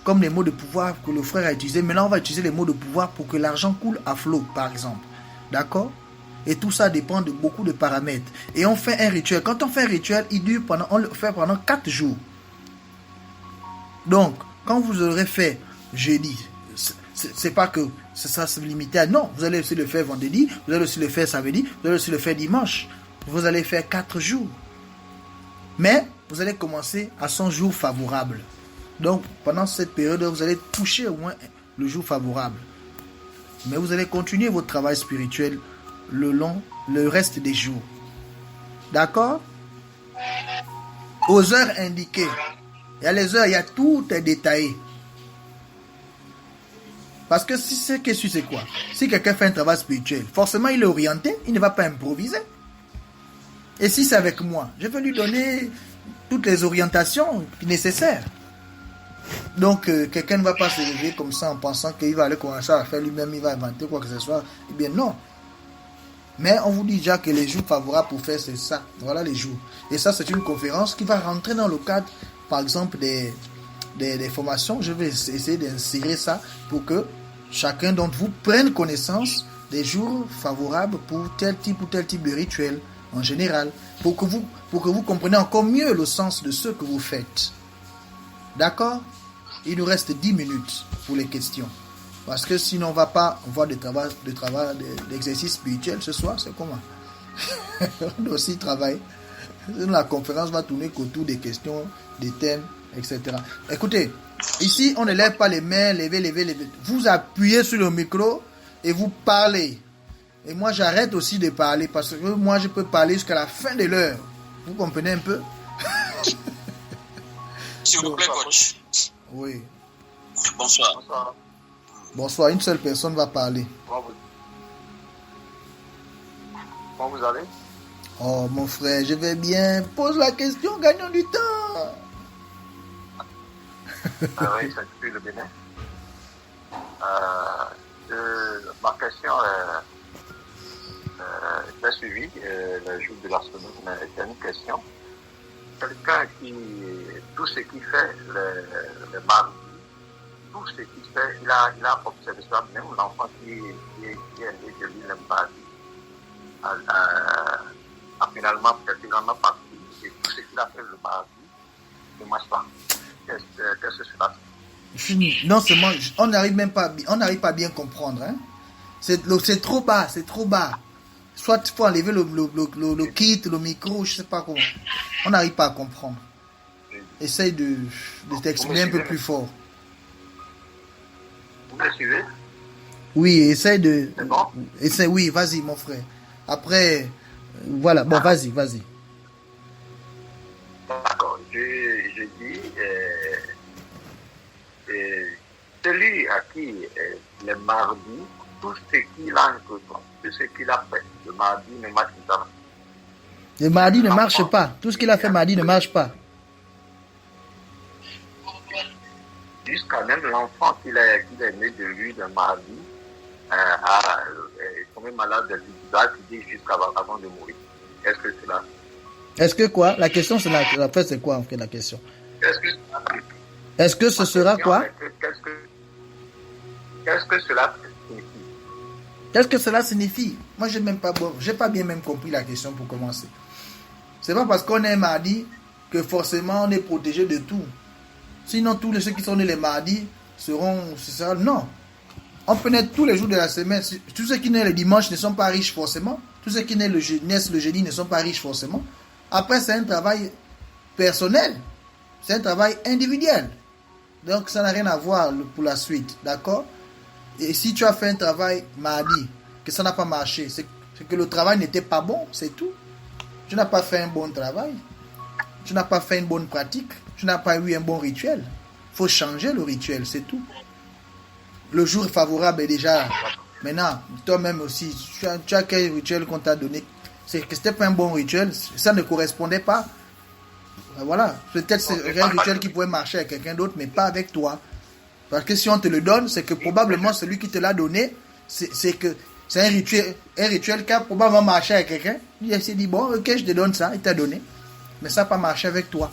Comme les mots de pouvoir que le frère a utilisé. Maintenant, on va utiliser les mots de pouvoir pour que l'argent coule à flot, par exemple. D'accord? Et tout ça dépend de beaucoup de paramètres. Et on fait un rituel. Quand on fait un rituel, on le fait pendant 4 jours. Donc, quand vous aurez fait jeudi, c'est pas que ça se limite à... Non, vous allez aussi le faire vendredi, vous allez aussi le faire samedi, vous allez aussi le faire dimanche. Vous allez faire 4 jours. Mais, vous allez commencer à 100 jours favorables. Donc, pendant cette période, vous allez toucher au moins le jour favorable. Mais vous allez continuer votre travail spirituel le reste des jours. D'accord? Aux heures indiquées. Il y a les heures, il y a tout est détaillé. Parce que si c'est qu'est-ce que c'est quoi? Si quelqu'un fait un travail spirituel, forcément il est orienté, il ne va pas improviser. Et si c'est avec moi, je vais lui donner toutes les orientations nécessaires. Donc, quelqu'un ne va pas se lever comme ça en pensant qu'il va aller commencer à faire lui-même, il va inventer quoi que ce soit. Eh bien, non. Mais on vous dit déjà que les jours favorables pour faire, c'est ça. Voilà les jours. Et ça, c'est une conférence qui va rentrer dans le cadre, par exemple, des formations. Je vais essayer d'insérer ça pour que chacun d'entre vous prenne connaissance des jours favorables pour tel type ou tel type de rituel en général. Pour que vous compreniez encore mieux le sens de ce que vous faites. D'accord? Il nous reste 10 minutes pour les questions. Parce que sinon, on ne va pas avoir d'exercice spirituel ce soir. C'est comment? On doit aussi travailler. La conférence va tourner autour des questions, des thèmes, etc. Écoutez, ici, on ne lève pas les mains, levez. Vous appuyez sur le micro et vous parlez. Et moi, j'arrête aussi de parler parce que moi, je peux parler jusqu'à la fin de l'heure. Vous comprenez un peu? S'il vous plaît, coach. Oui. Bonsoir. Bonsoir, une seule personne va parler. Comment vous allez? Oh, mon frère, je vais bien. Pose la question, gagnons du temps. Oui, c'est depuis le Bénin. Ma question j'ai suivi le jour de la semaine, mais c'est une question. Quelqu'un qui, tout ce qu'il fait le mardi, tout ce qu'il fait, il a observé ça, même l'enfant qui est né de lui le mardi, a finalement précisément parti, et tout ce qu'il a fait le mardi ne marche pas. Qu'est-ce que cela? Non seulement, on n'arrive pas à bien comprendre. Hein? C'est trop bas, Soit il faut enlever le kit, le micro, je ne sais pas comment. On n'arrive pas à comprendre. Essaye de t'exprimer un peu plus fort. Vous me suivez? Oui, essaye de... C'est bon? Oui, vas-y mon frère. Après, voilà, bon, vas-y. D'accord, je dis, celui à qui le mardi, tout ce qu'il a entrepris, tout ce qu'il a fait, le mardi ne marche pas. Le mardi ne marche pas. Tout ce qu'il a fait mardi ne marche pas. Jusqu'à même l'enfant qu'il est né de lui le mardi est tombé malade de l'hydratidie jusqu'à avant de mourir. Est-ce que c'est là? Est-ce que quoi? La question, c'est quoi en fait la question? Est-ce que ce sera quoi? Qu'est-ce que cela signifie? Qu'est-ce que cela signifie? Moi, j'ai pas bien même compris la question pour commencer. C'est pas parce qu'on est mardi que forcément on est protégé de tout. Sinon, tous ceux qui sont nés les mardis seront... Non. On peut naître tous les jours de la semaine. Tous ceux qui naissent le dimanche ne sont pas riches forcément. Tous ceux qui naissent le jeudi ne sont pas riches forcément. Après, c'est un travail personnel. C'est un travail individuel. Donc, ça n'a rien à voir pour la suite. D'accord? Et si tu as fait un travail mardi, que ça n'a pas marché, c'est que le travail n'était pas bon, c'est tout. Tu n'as pas fait un bon travail. Tu n'as pas fait une bonne pratique. Tu n'as pas eu un bon rituel. Il faut changer le rituel, c'est tout. Le jour favorable est déjà... Maintenant, toi-même aussi, tu as quel rituel qu'on t'a donné c'est que c'était pas un bon rituel, ça ne correspondait pas. Voilà, peut-être c'est un rituel qui pouvait marcher avec quelqu'un d'autre, mais pas avec toi. Parce que si on te le donne, c'est que probablement celui qui te l'a donné, c'est que c'est un rituel qui a probablement marché avec quelqu'un. Il s'est dit, bon, ok, je te donne ça, il t'a donné. Mais ça n'a pas marché avec toi.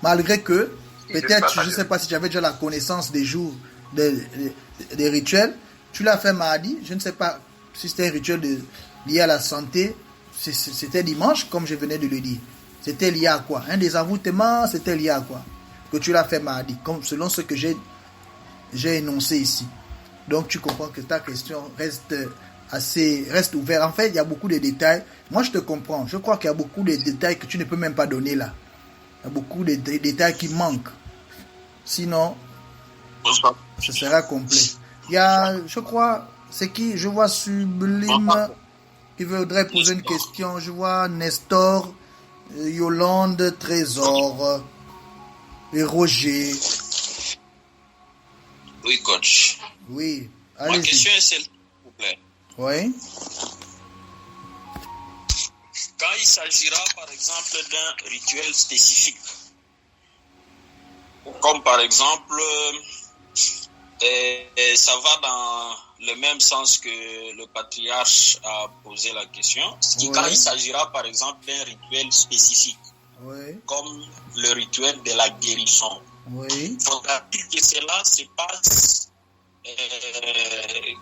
Malgré que, peut-être, je ne sais pas si tu avais déjà la connaissance des jours, des rituels. Tu l'as fait mardi, je ne sais pas si c'était un rituel lié à la santé. C'était dimanche, comme je venais de le dire. C'était lié à quoi? Un désenvoûtement, c'était lié à quoi? Que tu l'as fait mardi, comme selon ce que j'ai énoncé ici. Donc tu comprends que ta question reste ouverte. En fait, il y a beaucoup de détails. Moi, je te comprends. Je crois qu'il y a beaucoup de détails que tu ne peux même pas donner là. Il y a beaucoup de détails qui manquent. Sinon, ce sera complet. Il y a, je crois, c'est qui? Je vois Sublime qui voudrait poser une question. Je vois Nestor, Yolande, Trésor et Roger. Oui, coach. Oui. Ma question est celle, s'il vous plaît. Oui. Quand il s'agira, par exemple, d'un rituel spécifique, comme par exemple, ça va dans le même sens que le patriarche a posé la question, oui. Quand il s'agira, par exemple, d'un rituel spécifique, oui. Comme le rituel de la guérison, oui. Faudra-t-il que cela se passe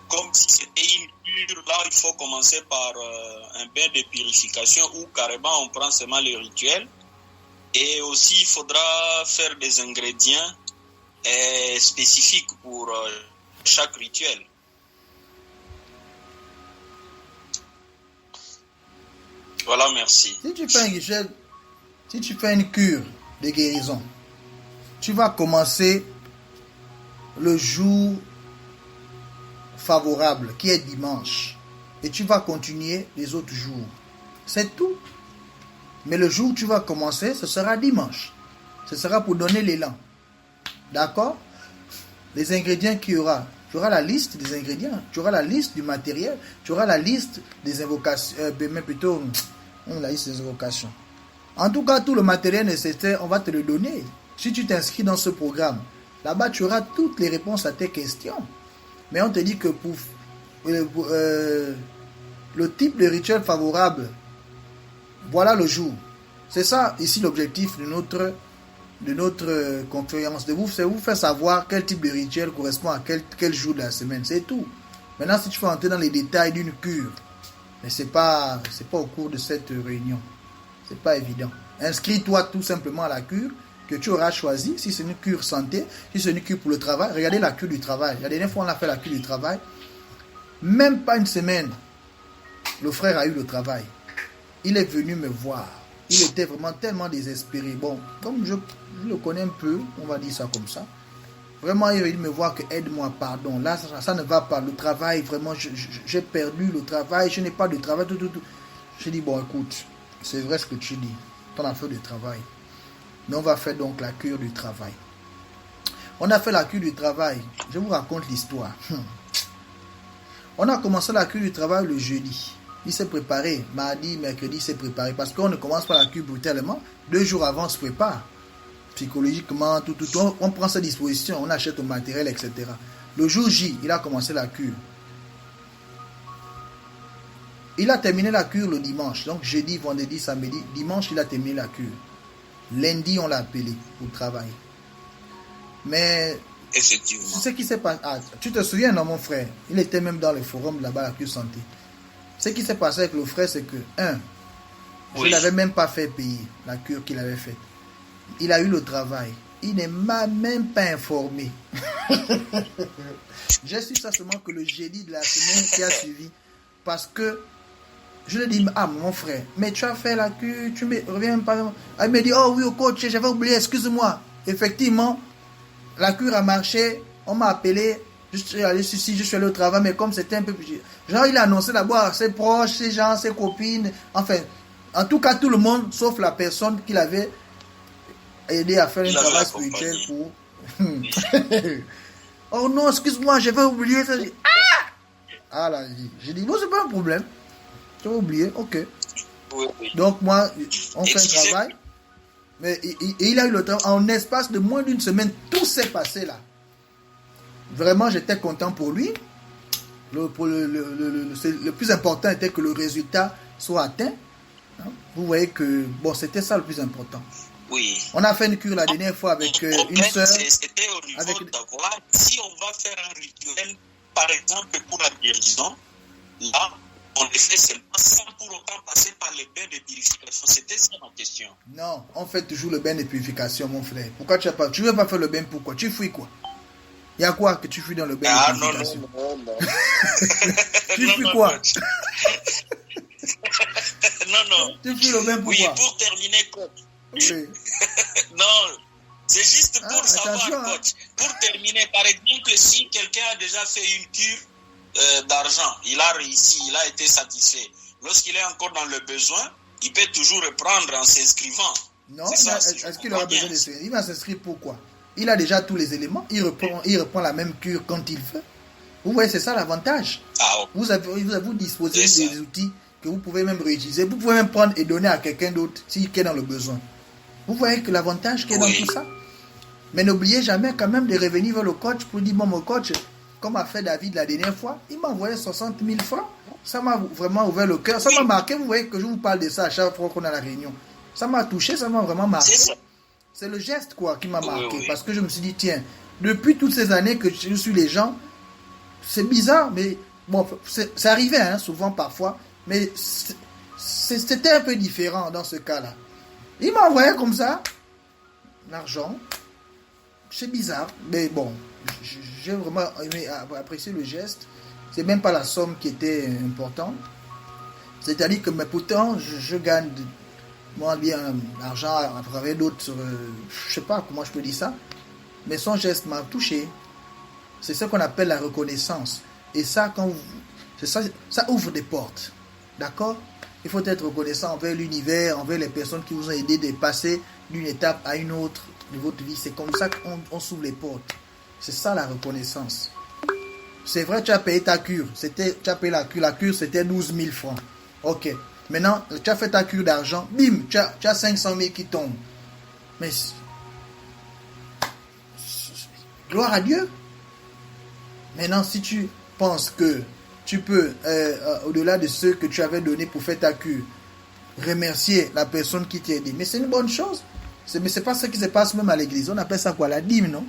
comme si c'était une cure? Là, il faut commencer par un bain de purification ou carrément on prend seulement le rituel. Et aussi, il faudra faire des ingrédients spécifiques pour chaque rituel. Voilà, merci. Si tu fais un rituel, si tu fais une cure de guérison, tu vas commencer le jour favorable, qui est dimanche, et tu vas continuer les autres jours. C'est tout. Mais le jour où tu vas commencer, ce sera dimanche. Ce sera pour donner l'élan. D'accord? Les ingrédients qu'il y aura. Tu auras la liste des ingrédients. Tu auras la liste du matériel. Tu auras la liste des invocations. Mais plutôt, la liste des invocations. En tout cas, tout le matériel nécessaire, on va te le donner. Si tu t'inscris dans ce programme, là-bas, tu auras toutes les réponses à tes questions. Mais on te dit que pour le type de rituel favorable, voilà le jour. C'est ça ici l'objectif de notre conférence. C'est vous faire savoir quel type de rituel correspond à quel jour de la semaine. C'est tout. Maintenant, si tu veux entrer dans les détails d'une cure, mais c'est pas au cours de cette réunion. C'est pas évident. Inscris-toi tout simplement à la cure que tu auras choisi. Si c'est une cure santé, si c'est une cure pour le travail, regardez la cure du travail. La dernière fois, on a fait la cure du travail. Même pas une semaine, le frère a eu le travail. Il est venu me voir. Il était vraiment tellement désespéré. Bon, comme je le connais un peu, on va dire ça comme ça. Vraiment, il est venu me voir que aide-moi, pardon. Là, ça ne va pas. Le travail, vraiment, j'ai perdu le travail. Je n'ai pas de travail. Tout. J'ai dit, bon, écoute, c'est vrai ce que tu dis. Ton affaire de travail. Mais on va faire donc la cure du travail. On a fait la cure du travail. Je vous raconte l'histoire. On a commencé la cure du travail le jeudi. Il s'est préparé. Mardi, mercredi, il s'est préparé. Parce qu'on ne commence pas la cure brutalement. 2 jours avant, on se prépare. Psychologiquement, tout. On prend ses dispositions. On achète le matériel, etc. Le jour J, il a commencé la cure. Il a terminé la cure le dimanche. Donc jeudi, vendredi, samedi. Dimanche, il a terminé la cure. Lundi, on l'a appelé pour travail. Mais effectivement, ce qui s'est passé. Ah, tu te souviens, non, mon frère? Il était même dans le forum là-bas, la cure santé. Ce qui s'est passé avec le frère, c'est que, je ne l'avais même pas fait payer la cure qu'il avait faite. Il a eu le travail. Il ne m'a même pas informé. J'ai su ça seulement que le jeudi de la semaine qui a suivi. Parce que je lui ai dit, mon frère, mais tu as fait la cure, tu me reviens pas. Il me dit, oh oui, au coach, j'avais oublié, excuse-moi. Effectivement, la cure a marché, on m'a appelé, je suis allé au travail, mais comme c'était un peu plus... Genre, il a annoncé d'abord à ses proches, ses gens, ses copines, enfin, en tout cas, tout le monde, sauf la personne qui l'avait aidé à faire un travail spirituel pour... Oh non, excuse-moi, j'avais oublié ça. Ah là, j'ai dit, bon, c'est pas un problème. Tu as oublié, ok. Oui. Donc moi, on fait un Excusez- travail. Mais il a eu le temps. En espace de moins d'une semaine, tout s'est passé là. Vraiment, j'étais content pour lui. Le plus important était que le résultat soit atteint. Hein. Vous voyez que, bon, c'était ça le plus important. Oui. On a fait une cure la dernière fois avec Le une problème, sœur. c'était au niveau avec- d'avoir, si on va faire un rituel, par exemple pour la guérison, là, on le fait seulement sans pour autant passer par les bains de purification. C'était ça ma question. Non, on fait toujours le bain de purification, mon frère. Pourquoi tu ne veux pas faire le bain? Pourquoi? Tu fuis quoi? Il y a quoi que tu fuis dans le bain Ah de non, purification? non. Tu fuis quoi? coach. Non. Tu fuis le bain Oui, pourquoi? pour terminer, coach. Oui. Non, c'est juste pour savoir, attention, hein. coach. Pour terminer, par exemple, si quelqu'un a déjà fait une cure d'argent, il a réussi, il a été satisfait. Lorsqu'il est encore dans le besoin, il peut toujours reprendre en s'inscrivant. Non, C'est ça, si je est-ce qu'il aura comprends besoin bien. de s'inscrire? Il va s'inscrire pourquoi? Il a déjà tous les éléments. Il reprend la même cure quand il veut. Vous voyez, c'est ça l'avantage. Ah, ok. Vous disposez C'est ça. des outils que vous pouvez même réutiliser. Vous pouvez même prendre et donner à quelqu'un d'autre s'il est dans le besoin. Vous voyez que l'avantage qui est dans Oui. tout ça. Mais n'oubliez jamais quand même de revenir vers le coach pour dire, bon, mon coach, comme a fait David la dernière fois, il m'a envoyé 60 000 francs. Ça m'a vraiment ouvert le cœur. Ça m'a marqué. Vous voyez que je vous parle de ça à chaque fois qu'on a la réunion. Ça m'a touché, ça m'a vraiment marqué. C'est ça. C'est le geste quoi qui m'a marqué. Oui. Parce que je me suis dit, tiens, depuis toutes ces années que je suis les gens, c'est bizarre, mais bon, c'est arrivé hein, souvent parfois, mais c'était un peu différent dans ce cas-là. Il m'a envoyé comme ça, l'argent. C'est bizarre, mais bon, j'ai vraiment aimé apprécier le geste. C'est même pas la somme qui était importante. C'est-à-dire que, mais pourtant, je gagne moi bien l'argent à travers d'autres, je sais pas comment je peux dire ça, mais son geste m'a touché. C'est ce qu'on appelle la reconnaissance. Et ça, ça ouvre des portes. D'accord? Il faut être reconnaissant envers l'univers, envers les personnes qui vous ont aidé de passer d'une étape à une autre de votre vie. C'est comme ça qu'on s'ouvre les portes. C'est ça la reconnaissance. C'est vrai, tu as payé ta cure. Tu as payé la cure. La cure, c'était 12 000 francs. Ok. Maintenant, tu as fait ta cure d'argent. Bim, tu as 500 000 qui tombent. Mais gloire à Dieu. Maintenant, si tu penses que tu peux, au-delà de ce que tu avais donné pour faire ta cure, remercier la personne qui t'a aidé, mais c'est une bonne chose. Mais c'est pas ce qui se passe même à l'église. On appelle ça quoi? La dîme, non?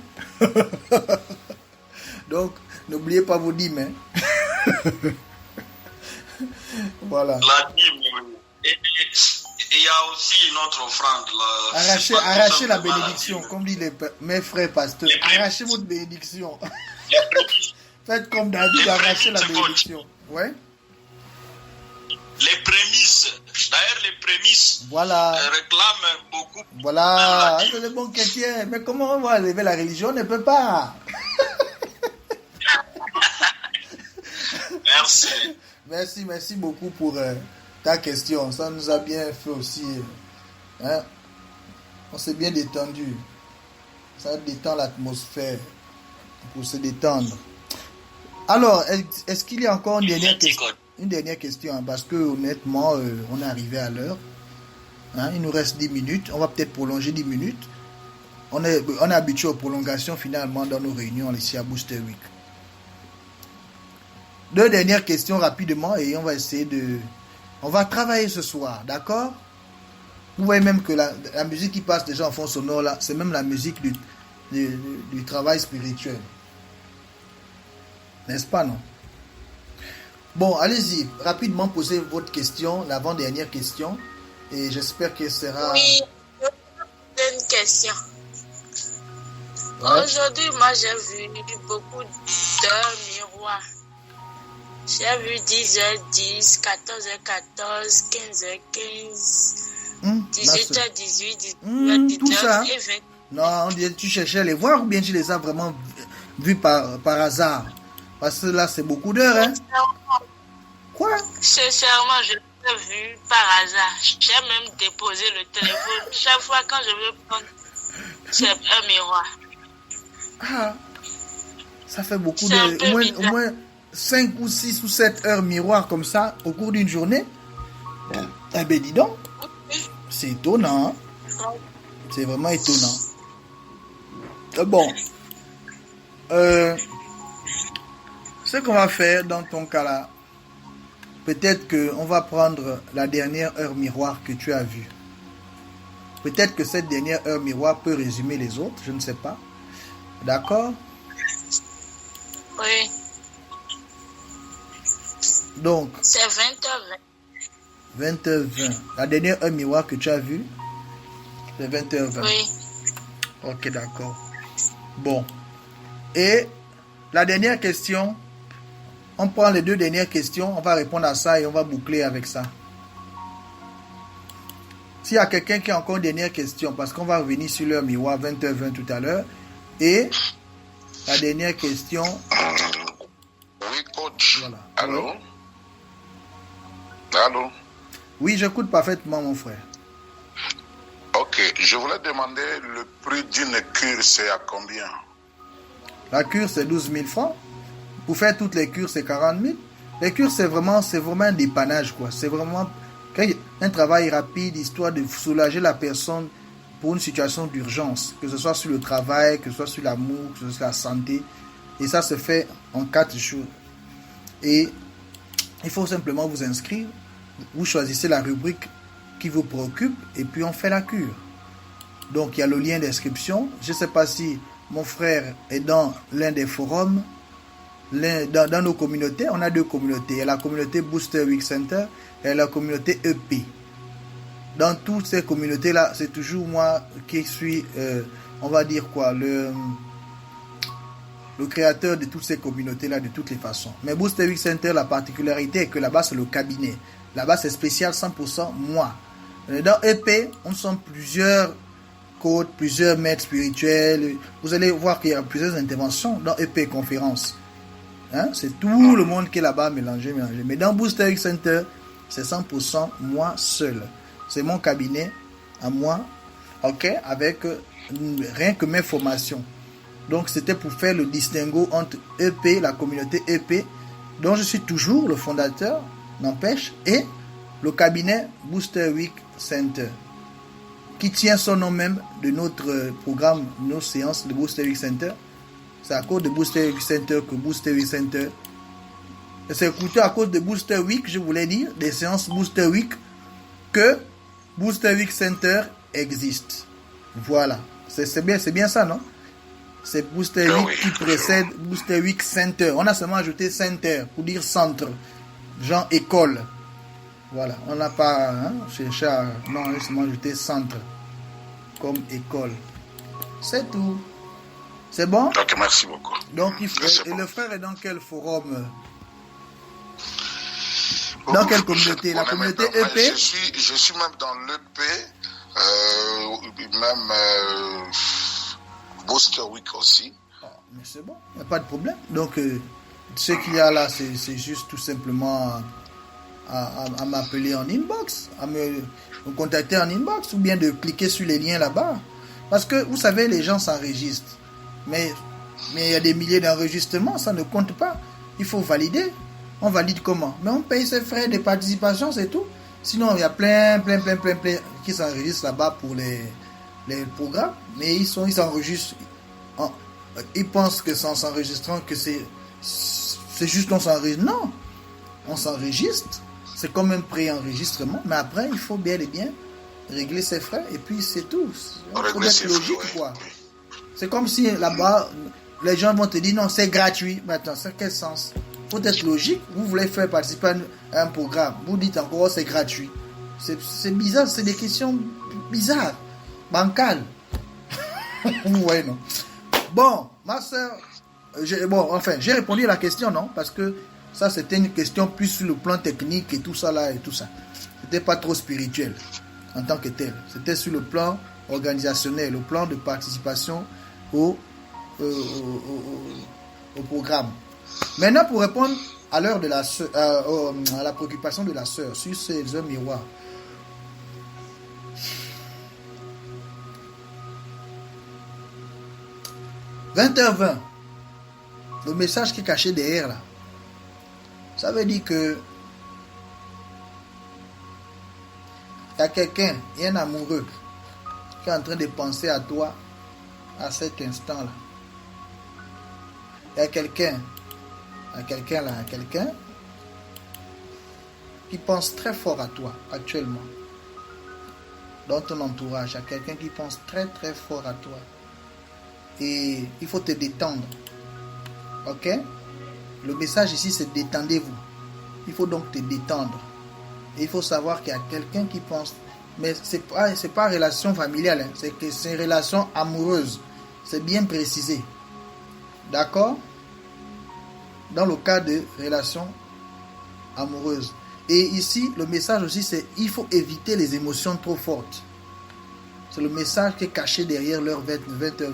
Donc, n'oubliez pas vos dîmes. Hein? Voilà. La dîme, oui. Et il y a aussi une autre offrande. Arrachez la bénédiction, comme disent mes frères pasteurs. Arrachez votre bénédiction. Faites comme David, arrachez la bénédiction. Ouais. Les prémices, d'ailleurs les prémices Voilà. réclament beaucoup. Voilà, c'est le bon chrétien. Mais comment on va élever la religion? On ne peut pas. Merci. Merci beaucoup pour ta question. Ça nous a bien fait aussi. Hein? On s'est bien détendu. Ça détend l'atmosphère pour se détendre. Alors, est-ce qu'il y a encore une dernière question, hein, parce que honnêtement, on est arrivé à l'heure. Hein, il nous reste 10 minutes. On va peut-être prolonger 10 minutes. On est habitué aux prolongations finalement dans nos réunions ici à Booster Week. 2 dernières questions rapidement et on va essayer on va travailler ce soir, d'accord? Vous voyez même que la musique qui passe déjà en fond sonore là, c'est même la musique du travail spirituel. N'est-ce pas, non? Bon, allez-y, rapidement posez votre question, l'avant-dernière question, et j'espère que sera... Oui, une question. Ouais. Aujourd'hui, moi, j'ai vu beaucoup d'heures miroirs. J'ai vu 10h10, 14h14, 15h15, 18h18, 18h19 tout ça. et 20h. Non, on dirait que tu cherchais à les voir ou bien tu les as vraiment vus par hasard? Parce que là, c'est beaucoup d'heures, hein? Quoi? Sincèrement, je l'ai vu par hasard. J'ai même déposé le téléphone. Chaque fois quand je veux prendre, c'est un miroir. Ah, ça fait beaucoup C'est un d'heures. peu Au bizarre. moins 5 ou 6 ou 7 heures miroir comme ça au cours d'une journée. Eh ben dis donc, c'est étonnant. Hein? C'est vraiment étonnant. Bon. Ce qu'on va faire dans ton cas là, peut-être qu'on va prendre la dernière heure miroir que tu as vue. Peut-être que cette dernière heure miroir peut résumer les autres, je ne sais pas. D'accord? Oui. Donc, c'est 20h20. 20h20. La dernière heure miroir que tu as vue, c'est 20h20. Oui. Ok, d'accord. Bon. Et la dernière question, on prend les deux dernières questions, on va répondre à ça et on va boucler avec ça. S'il y a quelqu'un qui a encore une dernière question, parce qu'on va revenir sur l'heure miroir 20h20 tout à l'heure. Et la dernière question. Oui, coach. Voilà. Allô? Oui. Allô? Oui, j'écoute parfaitement, mon frère. Ok, je voulais demander le prix d'une cure, c'est à combien? La cure, c'est 12 000 francs. Pour faire toutes les cures, c'est 40 000. Les cures, c'est vraiment un dépannage, quoi. C'est vraiment un travail rapide, histoire de soulager la personne pour une situation d'urgence, que ce soit sur le travail, que ce soit sur l'amour, que ce soit sur la santé. Et ça se fait en 4 jours. Et il faut simplement vous inscrire. Vous choisissez la rubrique qui vous préoccupe et puis on fait la cure. Donc il y a le lien d'inscription. Je ne sais pas si mon frère est dans l'un des forums. Dans nos communautés, on a deux communautés. Il y a la communauté Booster Week Center et la communauté EP. Dans toutes ces communautés-là, c'est toujours moi qui suis, on va dire quoi, le créateur de toutes ces communautés-là, de toutes les façons. Mais Booster Week Center, la particularité est que là-bas, c'est le cabinet. Là-bas, c'est spécial 100% moi. Dans EP, on sont plusieurs coachs, plusieurs maîtres spirituels. Vous allez voir qu'il y a plusieurs interventions dans EP conférence. Hein? C'est tout le monde qui est là-bas mélangé. Mais dans Booster Week Center, c'est 100% moi seul. C'est mon cabinet à moi, ok, avec rien que mes formations. Donc c'était pour faire le distinguo entre EP, la communauté EP, dont je suis toujours le fondateur, n'empêche, et le cabinet Booster Week Center, qui tient son nom même de notre programme, nos séances de Booster Week Center. C'est à cause de Booster Week Center que Booster Week Center. C'est à cause de Booster Week, je voulais dire, des séances Booster Week, que Booster Week Center existe. Voilà. C'est bien ça, non? C'est Booster Week qui précède Booster Week Center. On a seulement ajouté Center pour dire centre. Genre école. Voilà. On n'a pas cherché à... Non, on a seulement ajouté centre. Comme école. C'est tout. C'est bon? Ok, merci beaucoup. Donc, et le frère est dans quel forum? Dans quelle communauté? La communauté EP? Je suis même dans l'EP, même Booster Week aussi. Oh, mais c'est bon, il n'y a pas de problème. Donc, ce qu'il y a là, c'est juste tout simplement à m'appeler en inbox, à me contacter en inbox, ou bien de cliquer sur les liens là-bas. Parce que, vous savez, les gens s'enregistrent. Mais il y a des milliers d'enregistrements, ça ne compte pas. Il faut valider. On valide comment? Mais on paye ses frais de participation, c'est tout. Sinon, il y a plein qui s'enregistrent là-bas pour les programmes. Mais ils s'enregistrent. Ils pensent que c'est en s'enregistrant que c'est juste on s'enregistre. Non, on s'enregistre. C'est comme un pré-enregistrement. Mais après, il faut bien et bien régler ses frais. Et puis, c'est tout. Il faut être logique, quoi. C'est comme si là-bas, les gens vont te dire non, c'est gratuit. Mais attends, c'est quel sens? Il faut être logique. Vous voulez faire participer à un programme. Vous dites encore c'est gratuit. C'est bizarre, c'est des questions bizarres, bancales. Vous voyez, non? Bon, ma soeur, j'ai répondu à la question, non? Parce que ça, c'était une question plus sur le plan technique et tout ça là et tout ça. C'était pas trop spirituel en tant que tel. C'était sur le plan organisationnel, le plan de participation au programme. Maintenant, pour répondre à l'heure de la soeur, à la préoccupation de la sœur sur ces heures miroirs. « 20h20 », le message qui est caché derrière là, ça veut dire que Il y a quelqu'un, il y a un amoureux qui est en train de penser à toi à cet instant-là. Il y a quelqu'un qui pense très fort à toi actuellement. Dans ton entourage, il y a quelqu'un qui pense très très fort à toi. Et il faut te détendre. Ok? Le message ici, c'est détendez-vous. Il faut donc te détendre. Et il faut savoir qu'il y a quelqu'un qui pense. Mais c'est pas relation familiale, hein. C'est une relation amoureuse. C'est bien précisé. D'accord? Dans le cas de relation amoureuse. Et ici, le message aussi, c'est il faut éviter les émotions trop fortes. C'est le message qui est caché derrière l'heure 20h20.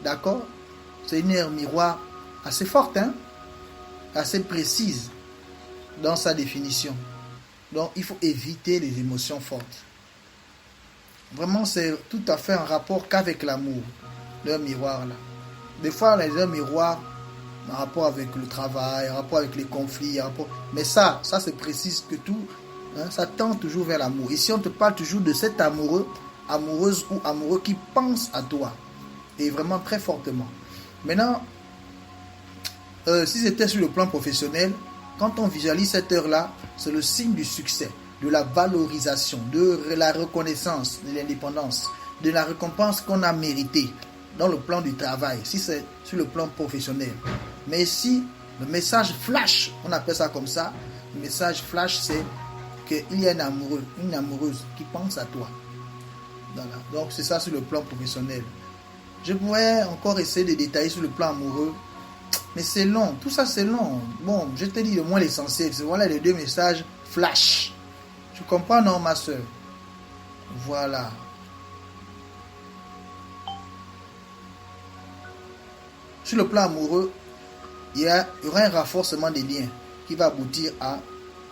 D'accord? C'est une heure miroir assez forte, hein? Assez précise dans sa définition. Donc, il faut éviter les émotions fortes. Vraiment, c'est tout à fait en rapport qu'avec l'amour, l'heure miroir, là. Des fois, les heures miroirs, en rapport avec le travail, en rapport avec les conflits, mais ça c'est précise que tout, hein, ça tend toujours vers l'amour. Ici, on te parle toujours de cet amoureux, amoureuse ou amoureux qui pense à toi. Et vraiment très fortement. Maintenant, si c'était sur le plan professionnel, quand on visualise cette heure-là, c'est le signe du succès, de la valorisation, de la reconnaissance, de l'indépendance, de la récompense qu'on a méritée dans le plan du travail, si c'est sur le plan professionnel. Mais si le message flash, on appelle ça comme ça, le message flash, c'est qu'il y a un amoureux, une amoureuse qui pense à toi. Voilà. Donc c'est ça sur le plan professionnel. Je pourrais encore essayer de détailler sur le plan amoureux, mais c'est long, tout ça c'est long. Bon, je te dis au moins l'essentiel, c'est voilà les deux messages flash. Tu comprends, non, ma soeur? Voilà. Sur le plan amoureux, il y aura un renforcement des liens qui va aboutir à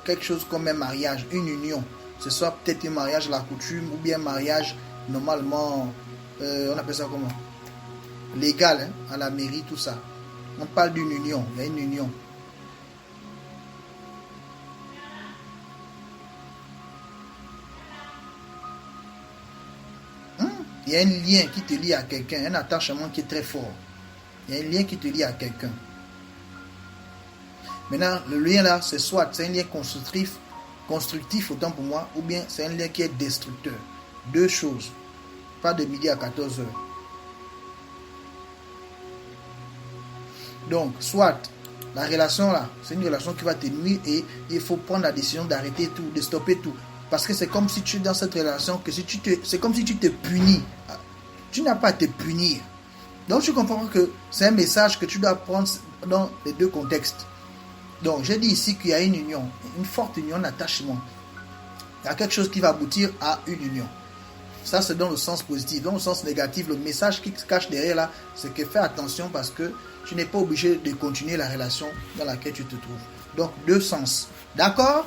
quelque chose comme un mariage, une union. Ce soit peut-être un mariage à la coutume ou bien un mariage normalement, on appelle ça comment? Légal, hein, à la mairie, tout ça. On parle d'une union, il y a une union. Il y a un lien qui te lie à quelqu'un, un attachement qui est très fort. Il y a un lien qui te lie à quelqu'un. Maintenant, le lien là, c'est soit c'est un lien constructif autant pour moi, ou bien c'est un lien qui est destructeur. Deux choses. Pas de midi à 14h. Donc, soit la relation là, c'est une relation qui va te nuire et il faut prendre la décision d'arrêter tout, de stopper tout. Parce que c'est comme si tu es dans cette relation, c'est comme si tu te punis. Tu n'as pas à te punir. Donc, tu comprends que c'est un message que tu dois prendre dans les deux contextes. Donc, j'ai dit ici qu'il y a une union, une forte union d'attachement. Il y a quelque chose qui va aboutir à une union. Ça, c'est dans le sens positif. Dans le sens négatif, le message qui se cache derrière là, c'est que fais attention parce que tu n'es pas obligé de continuer la relation dans laquelle tu te trouves. Donc, deux sens. D'accord?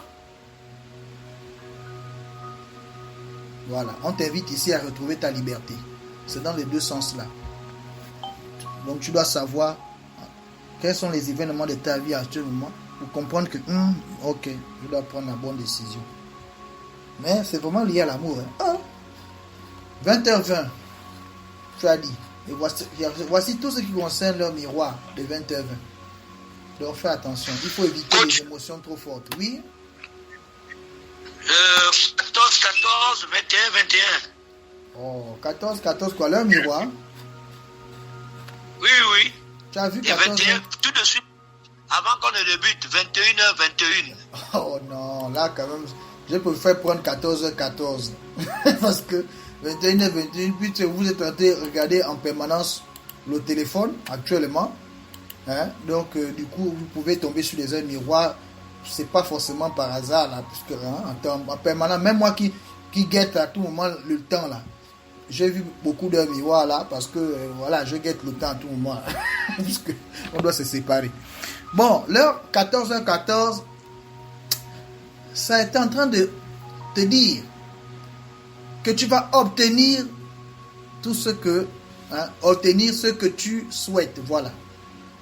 Voilà. On t'invite ici à retrouver ta liberté. C'est dans les deux sens là. Donc, tu dois savoir quels sont les événements de ta vie actuellement pour comprendre que, ok, je dois prendre la bonne décision. Mais c'est vraiment lié à l'amour. Hein? 20h20, tu as dit. Et voici tout ce qui concerne leur miroir de 20h20. Donc fais attention, il faut éviter les émotions trop fortes. Oui? 14, 14, 21, 21. Oh, 14, 14 quoi, leur miroir? Oui, oui. Tu as vu Et 14 21, tout de suite, avant qu'on ne débute, 21h21. Oh non, là quand même, je préfère prendre 14h, 14. Parce que 21h21, puis vous êtes en train de regarder en permanence le téléphone actuellement. Hein? Donc, du coup, vous pouvez tomber sur les heures miroirs. C'est pas forcément par hasard, là, puisque en permanence, même moi qui guette à tout moment le temps, là. J'ai vu beaucoup d'heures miroirs, là, parce que, voilà, je guette le temps à tout moment, puisque on doit se séparer. Bon, l'heure 14h14, ça est en train de te dire que tu vas obtenir tout ce que, obtenir ce que tu souhaites, voilà.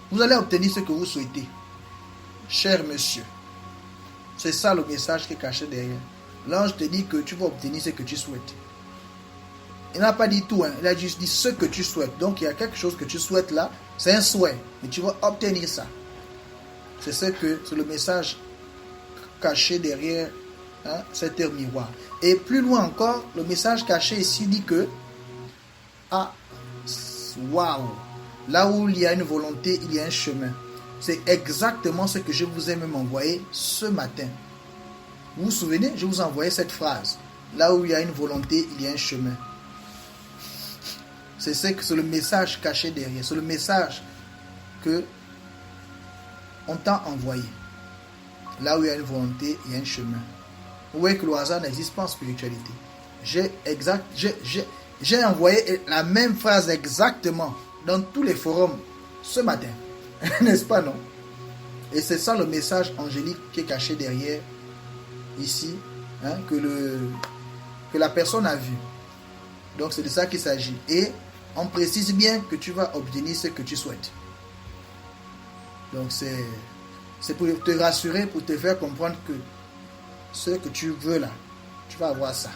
Vous allez obtenir ce que vous souhaitez, cher monsieur. C'est ça le message qui est caché derrière. L'ange te dit que tu vas obtenir ce que tu souhaites. Il n'a pas dit tout, hein. Il a juste dit ce que tu souhaites. Donc il y a quelque chose que tu souhaites là, c'est un souhait, mais tu vas obtenir ça. C'est le message caché derrière cette heure miroir. Et plus loin encore, le message caché ici dit que waouh, là où il y a une volonté, il y a un chemin. C'est exactement ce que je vous ai même envoyé ce matin. Vous vous souvenez, je vous ai envoyé cette phrase. Là où il y a une volonté, il y a un chemin. C'est le message caché derrière. C'est le message que on t'a envoyé. Là où il y a une volonté, il y a un chemin. Vous voyez que le hasard n'existe pas en spiritualité. J'ai envoyé la même phrase exactement dans tous les forums ce matin. N'est-ce pas, non? Et c'est ça le message angélique qui est caché derrière ici, que la personne a vu. Donc c'est de ça qu'il s'agit. Et on précise bien que tu vas obtenir ce que tu souhaites. Donc c'est pour te rassurer, pour te faire comprendre que ce que tu veux là, tu vas avoir ça.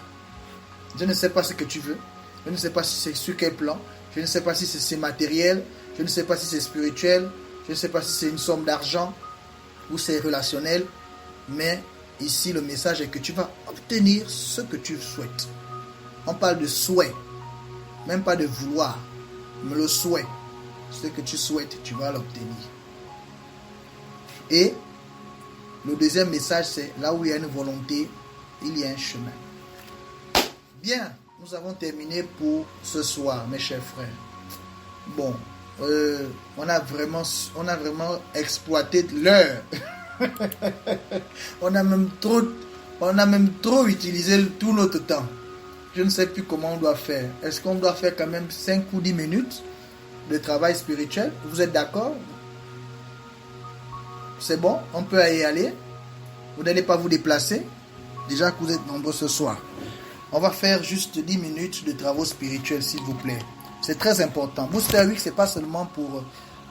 Je ne sais pas ce que tu veux. Je ne sais pas si c'est sur quel plan. Je ne sais pas si c'est matériel. Je ne sais pas si c'est spirituel. Je ne sais pas si c'est une somme d'argent ou c'est relationnel. Mais ici, le message est que tu vas obtenir ce que tu souhaites. On parle de souhait. Même pas de vouloir. Mais le souhait. Ce que tu souhaites, tu vas l'obtenir. Et le deuxième message, c'est là où il y a une volonté, il y a un chemin. Bien, nous avons terminé pour ce soir, mes chers frères. Bon, on a vraiment exploité l'heure. on a même trop utilisé tout notre temps. Je ne sais plus comment on doit faire. Est-ce qu'on doit faire quand même 5 ou 10 minutes de travail spirituel? Vous êtes d'accord? C'est bon? On peut y aller? Vous n'allez pas vous déplacer? Déjà que vous êtes nombreux ce soir. On va faire juste 10 minutes de travaux spirituels, s'il vous plaît. C'est très important. Booster Week, ce n'est pas seulement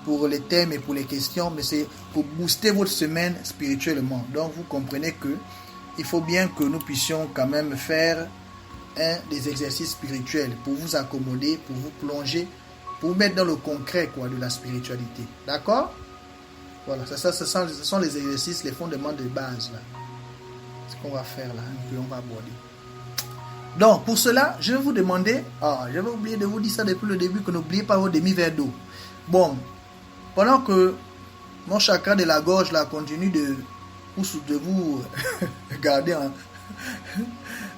pour les thèmes et pour les questions, mais c'est pour booster votre semaine spirituellement. Donc, vous comprenez que il faut bien que nous puissions quand même faire des exercices spirituels pour vous accommoder, pour vous plonger, pour vous mettre dans le concret de la spiritualité. D'accord? Voilà, ce sont les exercices, les fondements de base. Là. Ce qu'on va faire là, un peu, on va aborder. Donc, pour cela, je vais vous demander, j'avais oublié de vous dire ça depuis le début, que n'oubliez pas vos demi-verres d'eau. Bon, pendant que mon chakra de la gorge là continue de vous garder,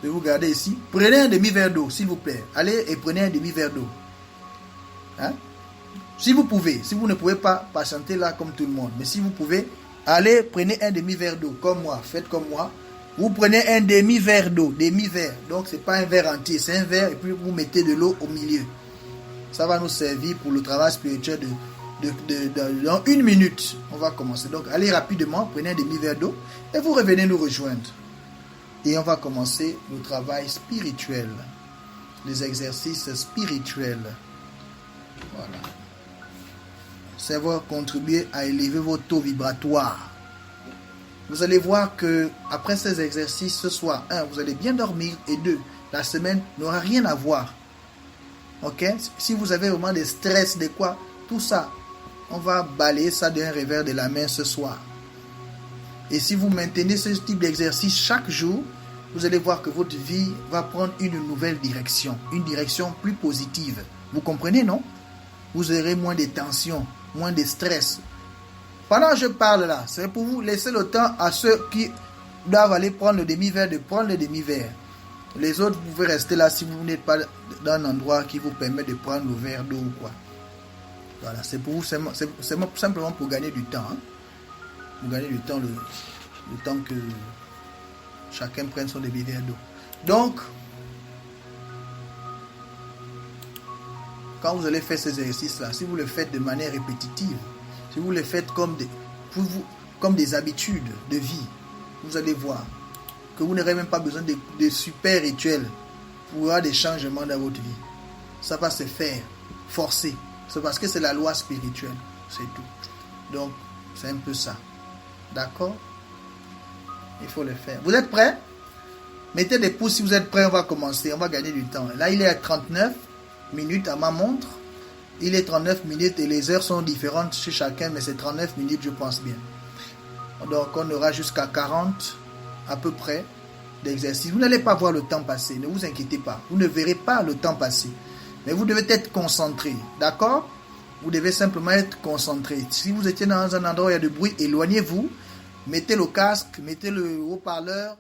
de vous garder ici, prenez un demi-verre d'eau, s'il vous plaît. Allez et prenez un demi-verre d'eau. Hein? Si vous pouvez, si vous ne pouvez pas patienter là comme tout le monde, mais si vous pouvez, allez, prenez un demi-verre d'eau, comme moi, faites comme moi. Vous prenez un demi-verre d'eau, demi-verre. Donc, ce n'est pas un verre entier, c'est un verre et puis vous mettez de l'eau au milieu. Ça va nous servir pour le travail spirituel dans 1 minute. On va commencer. Donc, allez rapidement, prenez un demi-verre d'eau et vous revenez nous rejoindre. Et on va commencer le travail spirituel, les exercices spirituels. Voilà. Ça va contribuer à élever votre taux vibratoire. Vous allez voir que après ces exercices ce soir, 1, vous allez bien dormir et 2, la semaine n'aura rien à voir. Ok? Si vous avez vraiment des stress, de quoi, tout ça, on va balayer ça d'un revers de la main ce soir. Et si vous maintenez ce type d'exercice chaque jour, vous allez voir que votre vie va prendre une nouvelle direction, une direction plus positive. Vous comprenez, non? Vous aurez moins de tension, moins de stress. Pendant que je parle là, c'est pour vous laisser le temps à ceux qui doivent aller prendre le demi-verre de prendre le demi-verre. Les autres, vous pouvez rester là si vous n'êtes pas dans un endroit qui vous permet de prendre le verre d'eau ou quoi. Voilà, c'est pour vous, c'est simplement pour gagner du temps. Hein. Pour gagner du temps, le temps que chacun prenne son demi-verre d'eau. Donc, quand vous allez faire ces exercices-là, si vous le faites de manière répétitive, si vous le faites comme des habitudes de vie, vous allez voir que vous n'aurez même pas besoin de super rituels pour avoir des changements dans votre vie. Ça va se faire, forcer. C'est parce que c'est la loi spirituelle, c'est tout. Donc, c'est un peu ça. D'accord? Il faut le faire. Vous êtes prêts? Mettez des pouces si vous êtes prêts, on va commencer, on va gagner du temps. Là, il est à 39 minutes à ma montre. Il est 39 minutes et les heures sont différentes chez chacun, mais c'est 39 minutes, je pense bien. Donc, on aura jusqu'à 40 à peu près d'exercices. Vous n'allez pas voir le temps passer, ne vous inquiétez pas. Vous ne verrez pas le temps passer. Mais vous devez être concentré, d'accord? Vous devez simplement être concentré. Si vous étiez dans un endroit où il y a du bruit, éloignez-vous. Mettez le casque, mettez le haut-parleur.